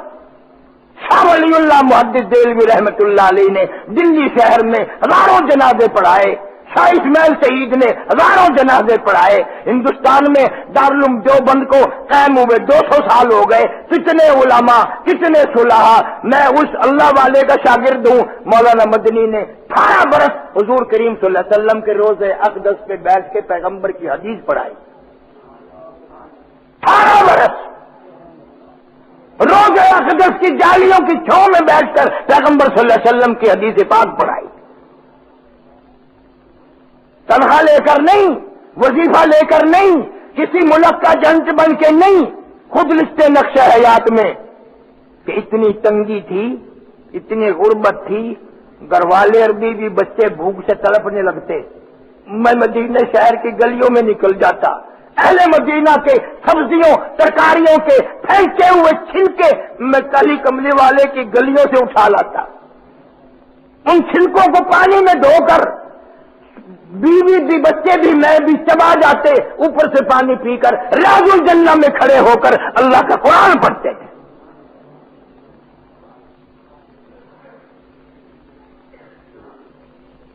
شاہ ولی اللہ محدث دہلوی رحمت اللہ علیہ نے دلی شہر میں ہزاروں جنازے پڑھائے، شاہ اسماعیل شہید نے ہزاروں جنازے پڑھائے۔ ہندوستان میں دارالعلوم دیوبند کو قائم ہوئے 200 سال ہو گئے، کتنے علماء، کتنے صلحاء۔ میں اس اللہ والے کا شاگرد ہوں، مولانا مدنی نے 18 برس حضور کریم صلی اللہ علیہ وسلم کے روزے اقدس پہ بیٹھ کے پیغمبر کی حدیث پڑھائی، 18 برس روزے اقدس کی جالیوں کی چھاؤں میں بیٹھ کر پیغمبر صلی اللہ علیہ وسلم کی حدیث پاک پڑھائی، تنخواہ لے کر نہیں، وظیفہ لے کر نہیں، کسی ملک کا جنٹ بن کے نہیں، خود لکھتے نقشہ حیات میں کہ اتنی تنگی تھی، اتنی غربت تھی، گھر والے اور بیوی بچے بھوک سے تڑپنے لگتے، میں مدینہ شہر کی گلیوں میں نکل جاتا، اہل مدینہ کے سبزیوں ترکاریوں کے پھینکے ہوئے چھلکے میں کلی کملی والے کی گلیوں سے اٹھا لاتا، ان چھلکوں کو پانی میں دھو کر بیوی بھی بچے بھی میں بھی چبا جاتے، اوپر سے پانی پی کر ریاض الجنہ میں کھڑے ہو کر اللہ کا قرآن پڑھتے تھے۔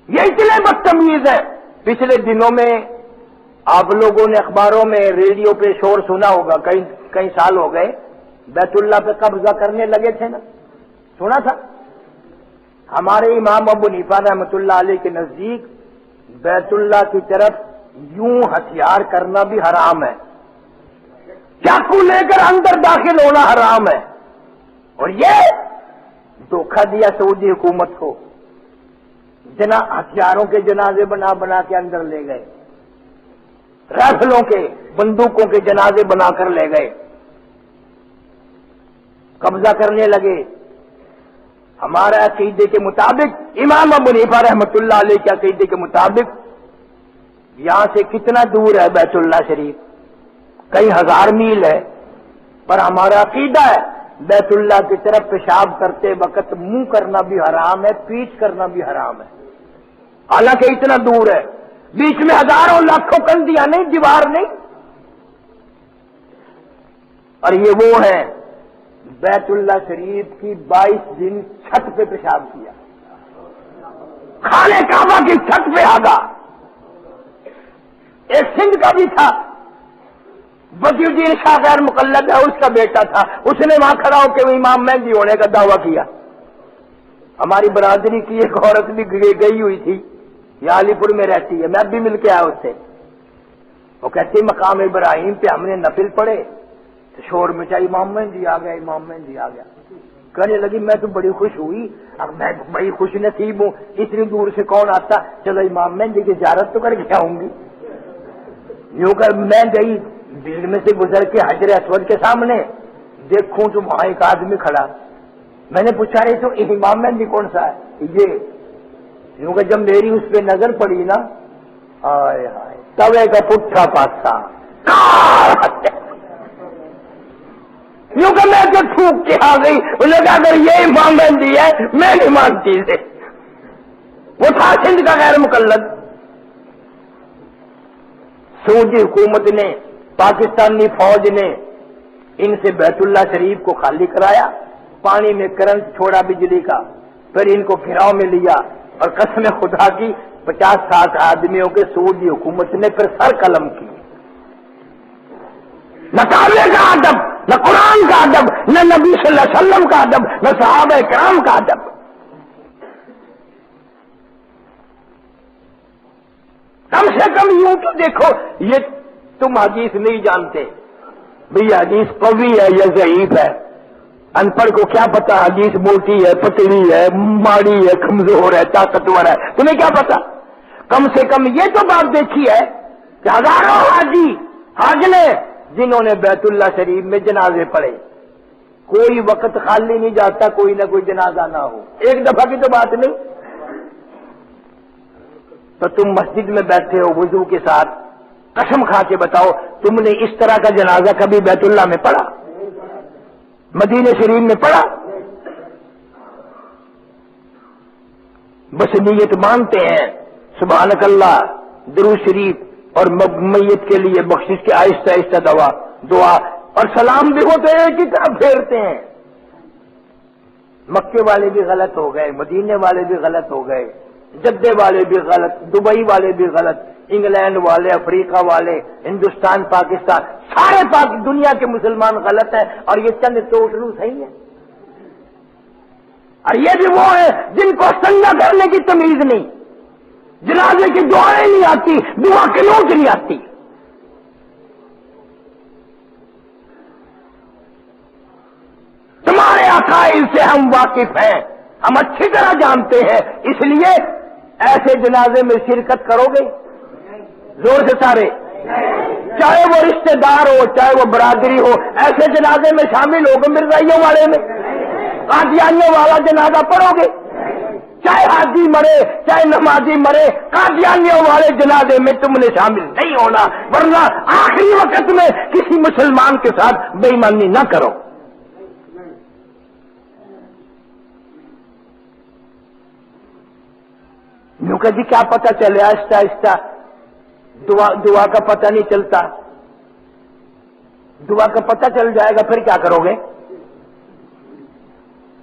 یہ اتنے بدتمیز ہے۔ پچھلے دنوں میں آپ لوگوں نے اخباروں میں ریڈیو پہ شور سنا ہوگا، کئی سال ہو گئے بیت اللہ پہ قبضہ کرنے لگے تھے نا، سنا تھا؟ ہمارے امام ابو حنیفہ رحمۃ اللہ علیہ کے نزدیک بیت اللہ کی طرف یوں ہتھیار کرنا بھی حرام ہے، چاقو لے کر اندر داخل ہونا حرام ہے، اور یہ دھوکہ دیا سعودی حکومت کو، ہتھیاروں کے جنازے بنا بنا کے اندر لے گئے، رائفلوں کے بندوقوں کے جنازے بنا کر لے گئے، قبضہ کرنے لگے۔ ہمارے عقیدے کے مطابق، امام ابو حنیفہ رحمۃ اللہ علیہ کے عقیدے کے مطابق، یہاں سے کتنا دور ہے بیت اللہ شریف؟ کئی ہزار میل ہے، پر ہمارا عقیدہ ہے بیت اللہ کی طرف پیشاب کرتے وقت منہ کرنا بھی حرام ہے، پیٹ کرنا بھی حرام ہے، حالانکہ اتنا دور ہے، بیچ میں ہزاروں لاکھوں کندیاں نہیں، دیوار نہیں۔ اور یہ وہ ہے بیت اللہ شریف کی 22 دن چھت پہ پیشاب کیا، خانہ کعبہ کی چھت پہ آگا۔ ایک سندھ کا بھی تھا، بدی الدین شاہ غیر مقلد ہے، اس کا بیٹا تھا، اس نے وہاں کھڑا ہو کے امام مہدی ہونے کا دعویٰ کیا۔ ہماری برادری کی ایک عورت بھی گئی ہوئی تھی، یہ علی پور میں رہتی ہے، میں بھی مل کے آیا اس سے، وہ کہتی مقام ابراہیم پہ ہم نے نفل پڑھے تو شور مچا، امام مہدی آ گیا، امام مہدی آ گیا۔ کہنے لگی میں تو بڑی خوش ہوئی، اب میں بڑی خوش نصیب ہوں، اتنی دور سے کون آتا، چلو امام مہدی کی زیارت تو کر کے آؤں گی۔ یوں کر میں گئی، بھیڑ میں سے گزر کے حجر اسود کے سامنے دیکھوں تو وہاں ایک آدمی کھڑا، میں نے پوچھا یہ تو امام مہدی کون سا ہے؟ یہ یوں کہ جب میری اس پہ نظر پڑی نا، آئے ہائے توے کا پٹھا پاسا، یوں کہ میں تو تھوک کے آ گئی، انہوں نے کہا اگر یہ امام مہدی ہے میں نہیں مانتی اسے۔ وہ تھا سندھ کا غیر مقلد۔ سعودی حکومت نے، پاکستانی فوج نے ان سے بیت اللہ شریف کو خالی کرایا، پانی میں کرنٹ چھوڑا بجلی کا، پھر ان کو گھیراؤ میں لیا، اور قسم خدا کی 50-60 آدمیوں کے سعودی حکومت نے پھر سر قلم کی۔ نہ کعبے کا ادب، نہ قرآن کا ادب، نہ نبی صلی اللہ علیہ وسلم کا ادب، نہ صحابہ کرام کا ادب۔ کم سے کم یوں تو دیکھو، یہ تم حدیث نہیں جانتے بھئی حدیث قوی ہے یا ضعیف ہے، ان پڑھ کو کیا پتا حدیث موٹی ہے، پتلی ہے، ماڑی ہے، کمزور ہے، طاقتور ہے، تمہیں کیا پتا؟ کم سے کم یہ تو بات دیکھی ہے کہ ہزاروں حاج نے جنہوں نے بیت اللہ شریف میں جنازے پڑھے. کوئی وقت خالی نہیں جاتا کوئی نہ کوئی جنازہ نہ ہو. ایک دفعہ کی تو بات نہیں. تو تم مسجد میں بیٹھے ہو وضو کے ساتھ، قسم کھا کے بتاؤ تم نے اس طرح کا جنازہ کبھی بیت اللہ میں پڑھا؟ مدینہ شریف میں پڑھا؟ بس نیت مانتے ہیں سبحانک اللہ، درود شریف اور میت کے لیے بخشش کے آہستہ آہستہ دعا اور سلام بھی ہو تو ایک ہی طرف پھیرتے ہیں. مکے والے بھی غلط ہو گئے، مدینے والے بھی غلط ہو گئے، جدے والے بھی غلط، دبئی والے بھی غلط، انگلینڈ والے، افریقہ والے، ہندوستان، پاکستان، سارے دنیا کے مسلمان غلط ہیں. اور یہ چند ٹوٹلو صحیح ہے. اور یہ بھی وہ ہیں جن کو سنگا کرنے کی تمیز نہیں، جنازے کی دعائیں نہیں آتی، دعا کے نوٹ نہیں آتی. تمہارے عقائد سے ہم واقف ہیں، ہم اچھی طرح جانتے ہیں، اس لیے ایسے جنازے میں شرکت کرو گے زور سے سارے، چاہے وہ رشتہ دار ہو چاہے وہ برادری ہو، ایسے جنازے میں شامل ہوگے؟ مرزائیوں والے میں قادیانیوں والا جنازہ پڑھو گے؟ چاہے حاجی مرے چاہے نمازی مرے، قادیانیوں والے جنازے میں تم نے شامل نہیں ہونا، ورنہ آخری وقت میں کسی مسلمان کے ساتھ بے ایمانی نہ کرو. یوں کہ جی کیا پتہ چلے، آہستہ آہستہ دعا کا پتہ نہیں چلتا. دعا کا پتہ چل جائے گا پھر کیا کرو گے؟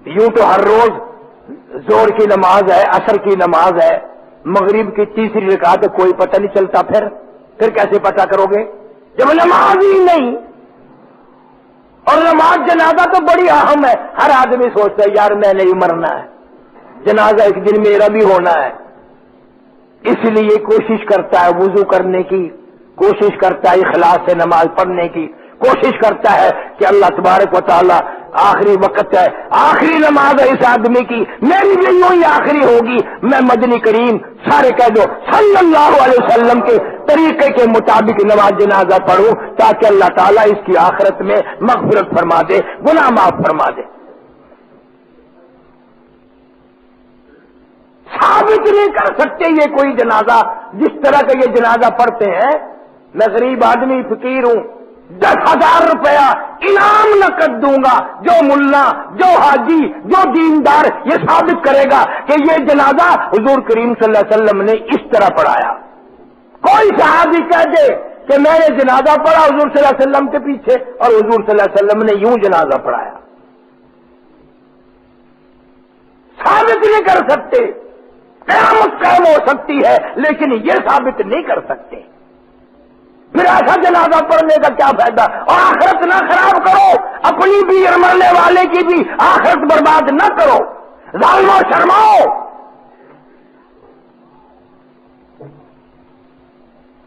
یوں تو ہر روز زور کی نماز ہے، عصر کی نماز ہے، مغرب کی تیسری رکعت، کوئی پتہ نہیں چلتا. پھر کیسے پتہ کرو گے جب نماز ہی نہیں؟ اور نماز جنازہ تو بڑی اہم ہے. ہر آدمی سوچتا ہے یار میں نہیں مرنا ہے، جنازہ ایک دن میرا بھی ہونا ہے، اس لیے کوشش کرتا ہے وضو کرنے کی، کوشش کرتا ہے اخلاص سے نماز پڑھنے کی، کوشش کرتا ہے کہ اللہ تبارک و تعالی آخری وقت ہے، آخری نماز ہے اس آدمی کی، میری بھی یوں ہی آخری ہوگی، میں مدنی کریم سارے کہہ دو صلی اللہ علیہ وسلم کے طریقے کے مطابق نماز جنازہ پڑھوں تاکہ اللہ تعالیٰ اس کی آخرت میں مغفرت فرما دے، گناہ معاف فرما دے. ثابت نہیں کر سکتے یہ کوئی جنازہ جس طرح کا یہ جنازہ پڑھتے ہیں. میں غریب آدمی فقیر ہوں، 10,000 روپیہ انعام نقد دوں گا جو ملا جو حاجی جو دیندار یہ ثابت کرے گا کہ یہ جنازہ حضور کریم صلی اللہ علیہ وسلم نے اس طرح پڑھایا. کوئی صحابی کہہ دے کہ میں نے جنازہ پڑھا حضور صلی اللہ علیہ وسلم کے پیچھے اور حضور صلی اللہ علیہ وسلم نے یوں جنازہ پڑھایا، ثابت نہیں کر سکتے. قیامت قائم ہو سکتی ہے لیکن یہ ثابت نہیں کر سکتے. پھر ایسا جنازہ پڑھنے کا کیا فائدہ؟ اور آخرت نہ خراب کرو، اپنی بھی اور مرنے والے کی بھی آخرت برباد نہ کرو. ظالمو شرماؤ.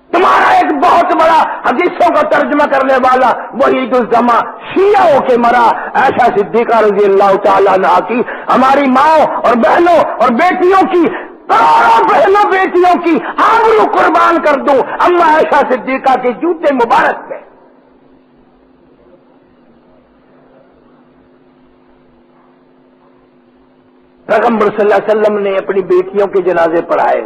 تمہارا ایک بہت بڑا حدیثوں کا ترجمہ کرنے والا وحید الزما شیعوں کے مرا عائشہ صدیقہ رضی اللہ تعالیٰ عنہا کی، ہماری ماؤں اور بہنوں اور بیٹیوں کی، کروڑوں بہنوں بیٹیوں کی آبرو قربان کر دوں اما عائشہ صدیقہ کے جوتے مبارک پہ. پیغمبر صلی اللہ علیہ وسلم نے اپنی بیٹیوں کے جنازے پڑھائے.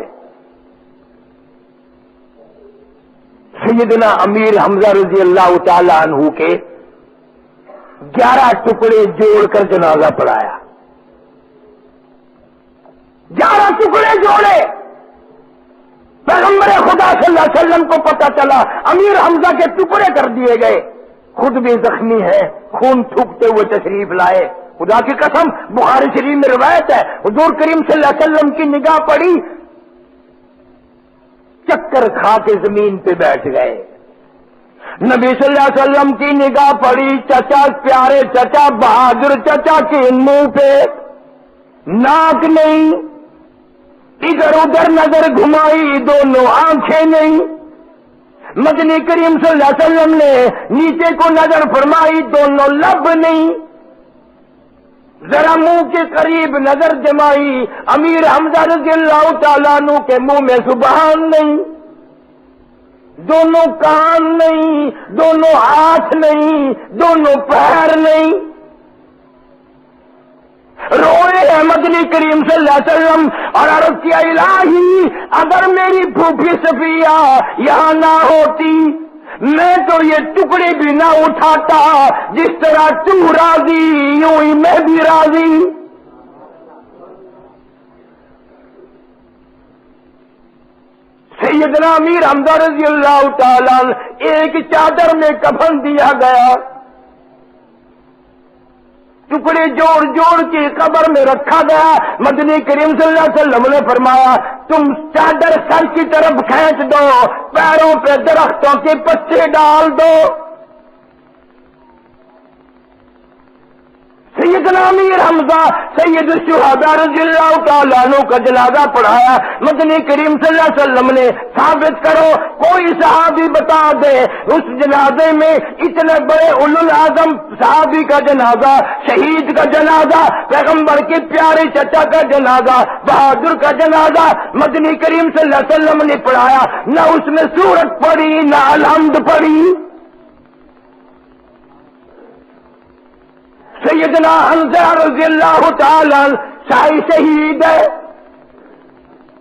سیدنا امیر حمزہ رضی اللہ تعالی عنہ کے 11 ٹکڑے جوڑ کر جنازہ پڑھایا. 11 ٹکڑے جوڑے. پیغمبر خدا صلی اللہ علیہ وسلم کو پتہ چلا، امیر حمزہ کے ٹکڑے کر دیے گئے، خود بھی زخمی ہے، خون تھوکتے ہوئے تشریف لائے. خدا کی قسم بخاری شریف میں روایت ہے، حضور کریم صلی اللہ علیہ وسلم کی نگاہ پڑی، چکر کھا کے زمین پہ بیٹھ گئے. نبی صلی اللہ علیہ وسلم کی نگاہ پڑی، چچا پیارے چچا بہادر چچا کے منہ پہ، ناک نہیں، ادھر ادھر نظر گھمائی، دونوں آنکھیں نہیں. مدنی کریم صلی اللہ علیہ وسلم نے نیچے کو نظر فرمائی، دونوں لب نہیں. ذرا منہ کے قریب نظر جمائی، امیر حمزہ رضی اللہ تعالیٰ عنہ کے منہ میں زبان نہیں. دونوں کان نہیں، دونوں ہاتھ نہیں، دونوں پیر نہیں، روئے ہیں مدنی کریم صلی اللہ علیہ وسلم اور عرض کیا الہی اگر میری پھوپھی صفیہ یہاں نہ ہوتی میں تو یہ ٹکڑے بھی نہ اٹھاتا، جس طرح تو راضی یوں ہی میں بھی راضی۔ سیدنا امیر حمزہ رضی اللہ تعالی ایک چادر میں کفن دیا گیا، ٹکڑے جوڑ جوڑ کے قبر میں رکھا گیا۔ مدنی کریم صلی اللہ علیہ وسلم نے فرمایا تم چادر سر کی طرف کھینچ دو، پیروں پہ درختوں کے پتے ڈال دو۔ سیدنا امیر حمزہ سید الشہداء رضی اللہ تعالیٰ عنہ کا جنازہ پڑھایا۔ مدنی کریم صلی اللہ علیہ وسلم نے ثابت کرو کوئی صحابی بتا دے اس جنازے میں اتنے بڑے اولو العظم صحابی کا جنازہ، شہید کا جنازہ، پیغمبر کے پیارے چچا کا جنازہ، بہادر کا جنازہ مدنی کریم صلی اللہ علیہ وسلم نے پڑھایا، نہ اس میں سورت پڑھی نہ الحمد پڑھی۔ سیدنا حمزہ رضی اللہ تعالی شہید ہے،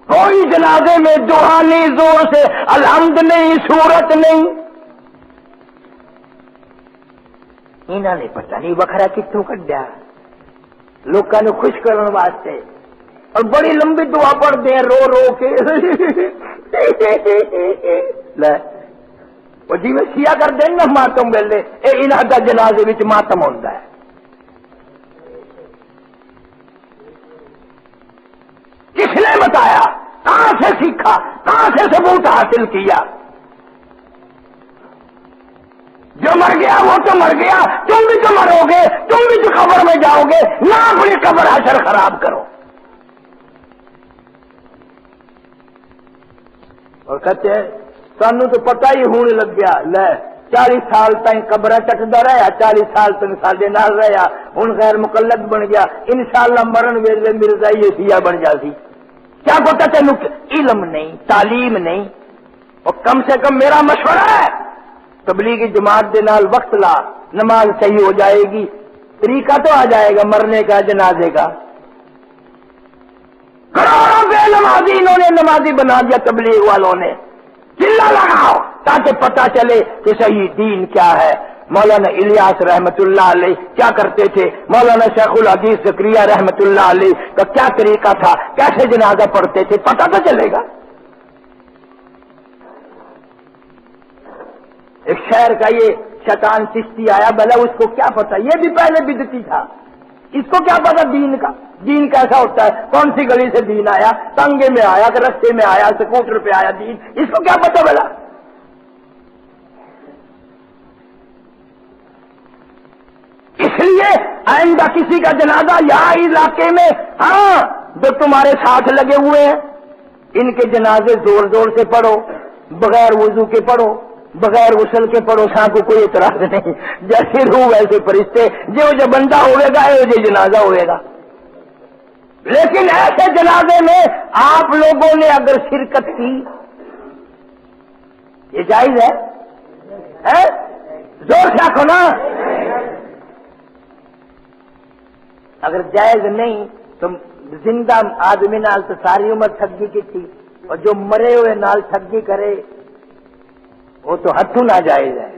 کوئی جنازے میں دعا نہیں، زور سے الحمد نہیں، سورت نہیں۔ انہوں نے پتہ نہیں وکھرا کتوں کڈیا لوگوں نے خوش کرنے واسطے، اور بڑی لمبی دعا پڑھتے ہیں رو رو کے جی میں سیا کر دیں نا ماتم ویلے انہوں کا جنازے میں ماتم ہوتا ہے۔ کس نے بتایا؟ کہاں سے سیکھا؟ کہاں سے ثبوت حاصل کیا؟ جو مر گیا وہ تو مر گیا، تم بھی تو مرو گے، تم بھی تو قبر میں جاؤ گے، نہ اپنی قبر حشر خراب کرو۔ اور کہتے ہیں سانو تو پتہ ہی ہونے لگ گیا، لے 40 سال تک قبر چٹتا رہا، 40 سال تک ساڈے نال رہا، ہن غیر مقلد بن گیا، انشاءاللہ مرن ویلے مرزائی سیا بن جاسی۔ کیا پتا تینوں علم نہیں، تعلیم نہیں، اور کم سے کم میرا مشورہ ہے تبلیغی جماعت دے نال وقت لا، نماز صحیح ہو جائے گی، طریقہ تو آ جائے گا مرنے کا جنازے کا۔ کروڑوں بے نمازی انہوں نے نمازی بنا دیا تبلیغ والوں نے، چلا لگاؤ تاکہ پتہ چلے کہ صحیح دین کیا ہے۔ مولانا الیاس رحمت اللہ علیہ کیا کرتے تھے، مولانا شیخ الحدیث زکریا رحمت اللہ علیہ کا کیا طریقہ تھا، کیسے جنازہ پڑھتے تھے، پتہ تو چلے گا۔ ایک شہر کا یہ شیطان چشتی آیا، بھلا اس کو کیا پتا، یہ بھی پہلے بدعتی تھا، اس کو کیا پتا دین کا، دین کیسا ہوتا ہے، کون سی گلی سے دین آیا، تنگے میں آیا کہ رستے میں آیا، سکوٹر پہ آیا دین، اس کو کیا پتا بھلا۔ اس لیے آئندہ کسی کا جنازہ یہاں علاقے میں، ہاں جو تمہارے ساتھ لگے ہوئے ہیں ان کے جنازے زور زور سے پڑھو، بغیر وضو کے پڑھو، بغیر غسل کے پڑھو، سان کو کوئی اعتراض نہیں، جیسے روح ویسے فرشتے، جو بندہ ہوئے گا جو جنازہ ہوئے گا۔ لیکن ایسے جنازے میں آپ لوگوں نے اگر شرکت کی یہ جائز ہے؟ زور سے آخو نا، اگر جائز نہیں تو زندہ آدمی نال تو ساری عمر ٹھگی کی تھی، اور جو مرے ہوئے نال ٹھگی کرے وہ تو ہتھوں ناجائز ہے۔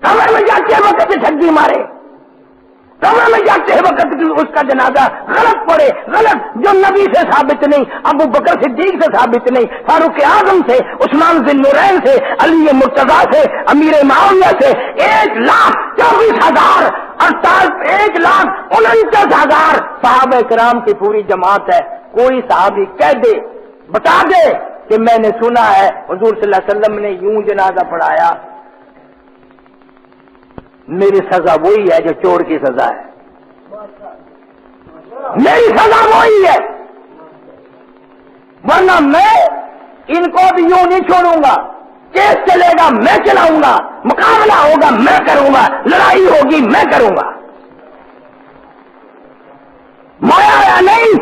قبر میں جاتے وقت ٹھگی مارے، قبر میں جاتے وقت اس کا جنازہ غلط پڑے، غلط جو نبی سے ثابت نہیں، ابو بکر صدیق سے ثابت نہیں، فاروق اعظم سے، عثمان ذی النورین سے، علی مرتضیٰ سے، امیر معاویہ سے 1,24,000 1,49,000 صحابہ کرام کی پوری جماعت ہے۔ کوئی صحابی کہہ دے، بتا دے کہ میں نے سنا ہے حضور صلی اللہ علیہ وسلم نے یوں جنازہ پڑھایا، میری سزا وہی ہے جو چور کی سزا ہے، میری سزا وہی ہے، ورنہ میں ان کو بھی یوں نہیں چھوڑوں گا، کیس چلے گا میں چلاؤں گا، مقابلہ ہوگا میں کروں گا، لڑائی ہوگی میں کروں گا۔ مویا نہیں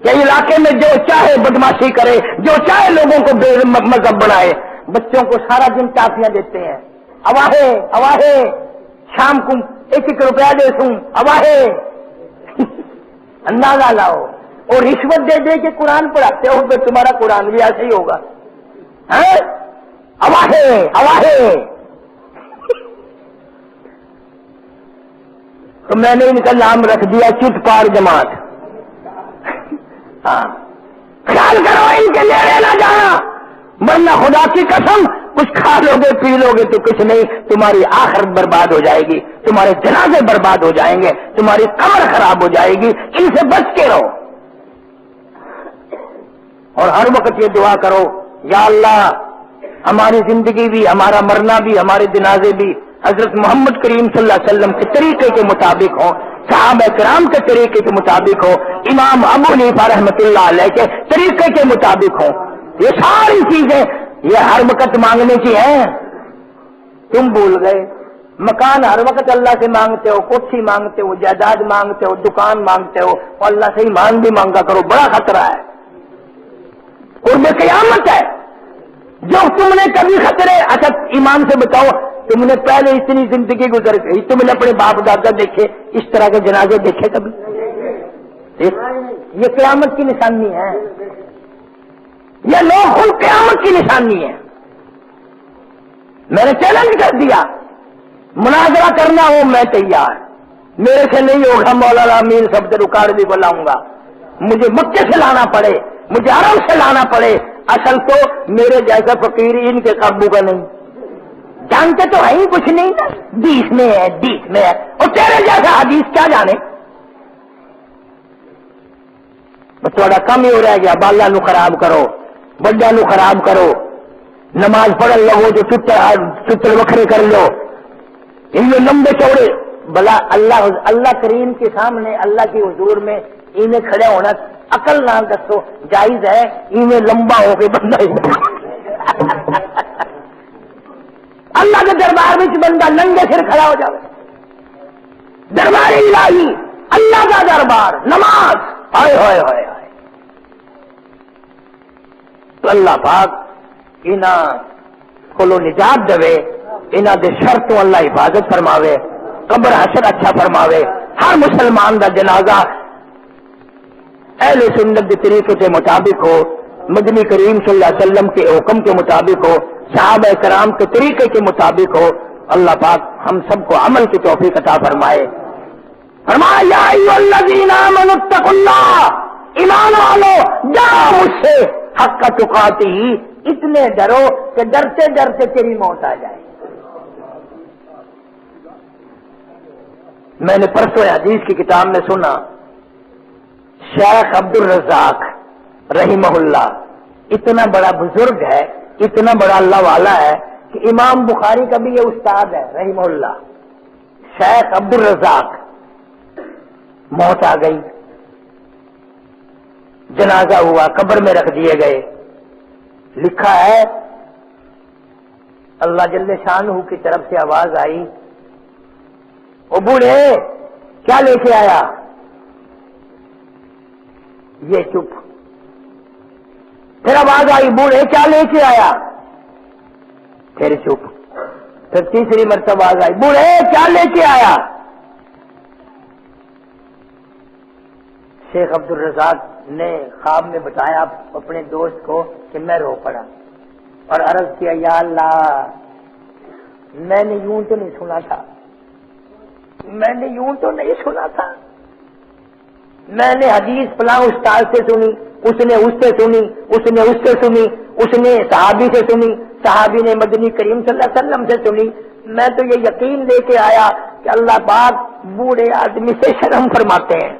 کہ علاقے میں جو چاہے بدماشی کرے، جو چاہے لوگوں کو بے مذہب بنائے، بچوں کو سارا دن ٹافیاں دیتے ہیں، اواہے اواہے، شام کو 1 روپیہ دے سوں اواہے اندازہ لاؤ، اور رشوت دے دے کے قرآن پڑھاتے ہو تو تمہارا قرآن بھی ایسے ہی ہوگا، اواہے اواہے۔ تو میں نے ان کا نام رکھ دیا چٹ پار جماعت۔ ہاں خیال کرو ان کے لیے نہ جانا، ورنہ خدا کی قسم کچھ کھا لو گے پی لو گے تو کچھ نہیں، تمہاری آخرت برباد ہو جائے گی، تمہارے جنازے برباد ہو جائیں گے، تمہاری قبر خراب ہو جائے گی، ان سے بچ کے رہو۔ اور ہر وقت یہ دعا کرو، یا اللہ ہماری زندگی بھی، ہمارا مرنا بھی، ہمارے جنازے بھی حضرت محمد کریم صلی اللہ علیہ وسلم کے طریقے کے مطابق ہوں، صحابہ کرام کے طریقے کے مطابق ہو، امام ابو حنیفہ رحمۃ اللہ علیہ کے طریقے کے مطابق ہوں۔ یہ ساری چیزیں یہ ہر وقت مانگنے کی ہیں، تم بھول گئے۔ مکان ہر وقت اللہ سے مانگتے ہو، کوٹھی مانگتے ہو، جائیداد مانگتے ہو، دکان مانگتے ہو، اور اللہ سے ایمان بھی مانگا کرو، بڑا خطرہ ہے، قرب قیامت ہے۔ جو تم نے کبھی خطرے، اچھا ایمان سے بتاؤ، تم نے پہلے اتنی زندگی گزر گئی، تم نے اپنے باپ دادا دیکھے، اس طرح کے جنازے دیکھے کبھی؟ یہ قیامت کی نشانی ہے، یہ لوگ خود قیامت کی نشانی ہے۔ میں نے چیلنج کر دیا، مناظرہ کرنا ہو میں تیار، میرے سے نہیں ہوگا، مولانا امین سب سے رکاڑی کو لاؤں گا، مجھے مکے سے لانا پڑے، مجھے عرب سے لانا پڑے، اصل تو میرے جیسا فقیر ان کے قابو کا نہیں، جانتے تو ہے ہی کچھ نہیں نا، 20 میں ہے 20 میں ہے، اور تیرے جیسا حدیث کیا جانے؟ تھوڑا کم ہی ہو رہا گیا، بالا نو خراب کرو، بڑا نو خراب کرو، نماز پڑھ لو جو چتر وکھرے کر لو، ان میں لمبے چوڑے، بلا اللہ کریم کے سامنے، اللہ کے حضور میں انہیں کھڑے ہونا عقل نہ دسو جائز ہے، انہیں لمبا ہو کے بندہ اللہ کے دربار میں بندہ ننگے سر کھڑا ہو جائے، دربار الہی اللہ کا دربار، نماز، ہائے ہائے ہائے ہائے۔ تو اللہ پاک انہاں کو نجات دے، انہاں دے شر تو اللہ حفاظت فرماوے، قبر حشر اچھا فرماوے، ہر مسلمان دا جنازہ اہل سنت کے طریقے کے مطابق ہو، مدنی کریم صلی اللہ علیہ وسلم کے حکم کے مطابق ہو، صحابہ کرام کے طریقے کے مطابق ہو۔ اللہ پاک ہم سب کو عمل کی توفیق عطا فرمائے۔ فرمایا یا ایھا الذین آمنوا اتقوا اللہ، ایمان والو ڈرو مجھ سے حق تقاتہ، اتنے ڈرو کہ ڈرتے ڈرتے تیری موت آ جائے۔ میں نے پرسوں حدیث کی کتاب میں سنا، شیخ عبد الرزاق رحمہ اللہ اتنا بڑا بزرگ ہے، اتنا بڑا اللہ والا ہے کہ امام بخاری کا بھی یہ استاد ہے رحمہ اللہ، شیخ عبد الرزاق۔ موت آ گئی، جنازہ ہوا، قبر میں رکھ دیے گئے، لکھا ہے اللہ جل شانہ کی طرف سے آواز آئی، او بوڑھے کیا لے کے آیا؟ یہ چپ۔ پھر آواز آئی، بوڑھے کیا لے کے آیا؟ پھر چپ۔ پھر تیسری مرتبہ آواز آئی، بوڑھے کیا لے کے آیا؟ شیخ عبد الرزاق نے خواب میں بتایا اپنے دوست کو کہ میں رو پڑا اور عرض کیا، یا اللہ میں نے یوں تو نہیں سنا تھا، میں نے یوں تو نہیں سنا تھا، میں نے حدیث فلاں استاد سے سنی، اس نے اس سے سنی، اس نے اس سے سنی، اس نے صحابی سے سنی، صحابی نے مدنی کریم صلی اللہ علیہ وسلم سے سنی، میں تو یہ یقین لے کے آیا کہ اللہ پاک بوڑھے آدمی سے شرم فرماتے ہیں،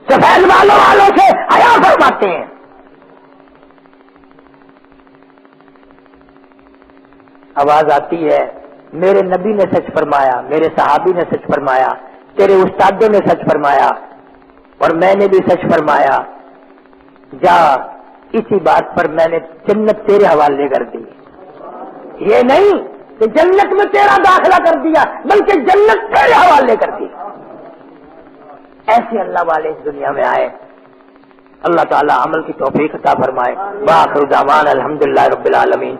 سفید والوں سے حیا فرماتے ہیں۔ آواز آتی ہے، میرے نبی نے سچ فرمایا، میرے صحابی نے سچ فرمایا، تیرے استادوں نے سچ فرمایا، اور میں نے بھی سچ فرمایا، جا اسی بات پر میں نے جنت تیرے حوالے کر دی۔ یہ نہیں کہ جنت میں تیرا داخلہ کر دیا، بلکہ جنت تیرے حوالے کر دی۔ ایسے اللہ والے اس دنیا میں آئے، اللہ تعالی عمل کی توفیق عطا فرمائے۔ وآخر دعوانا الحمدللہ رب العالمین۔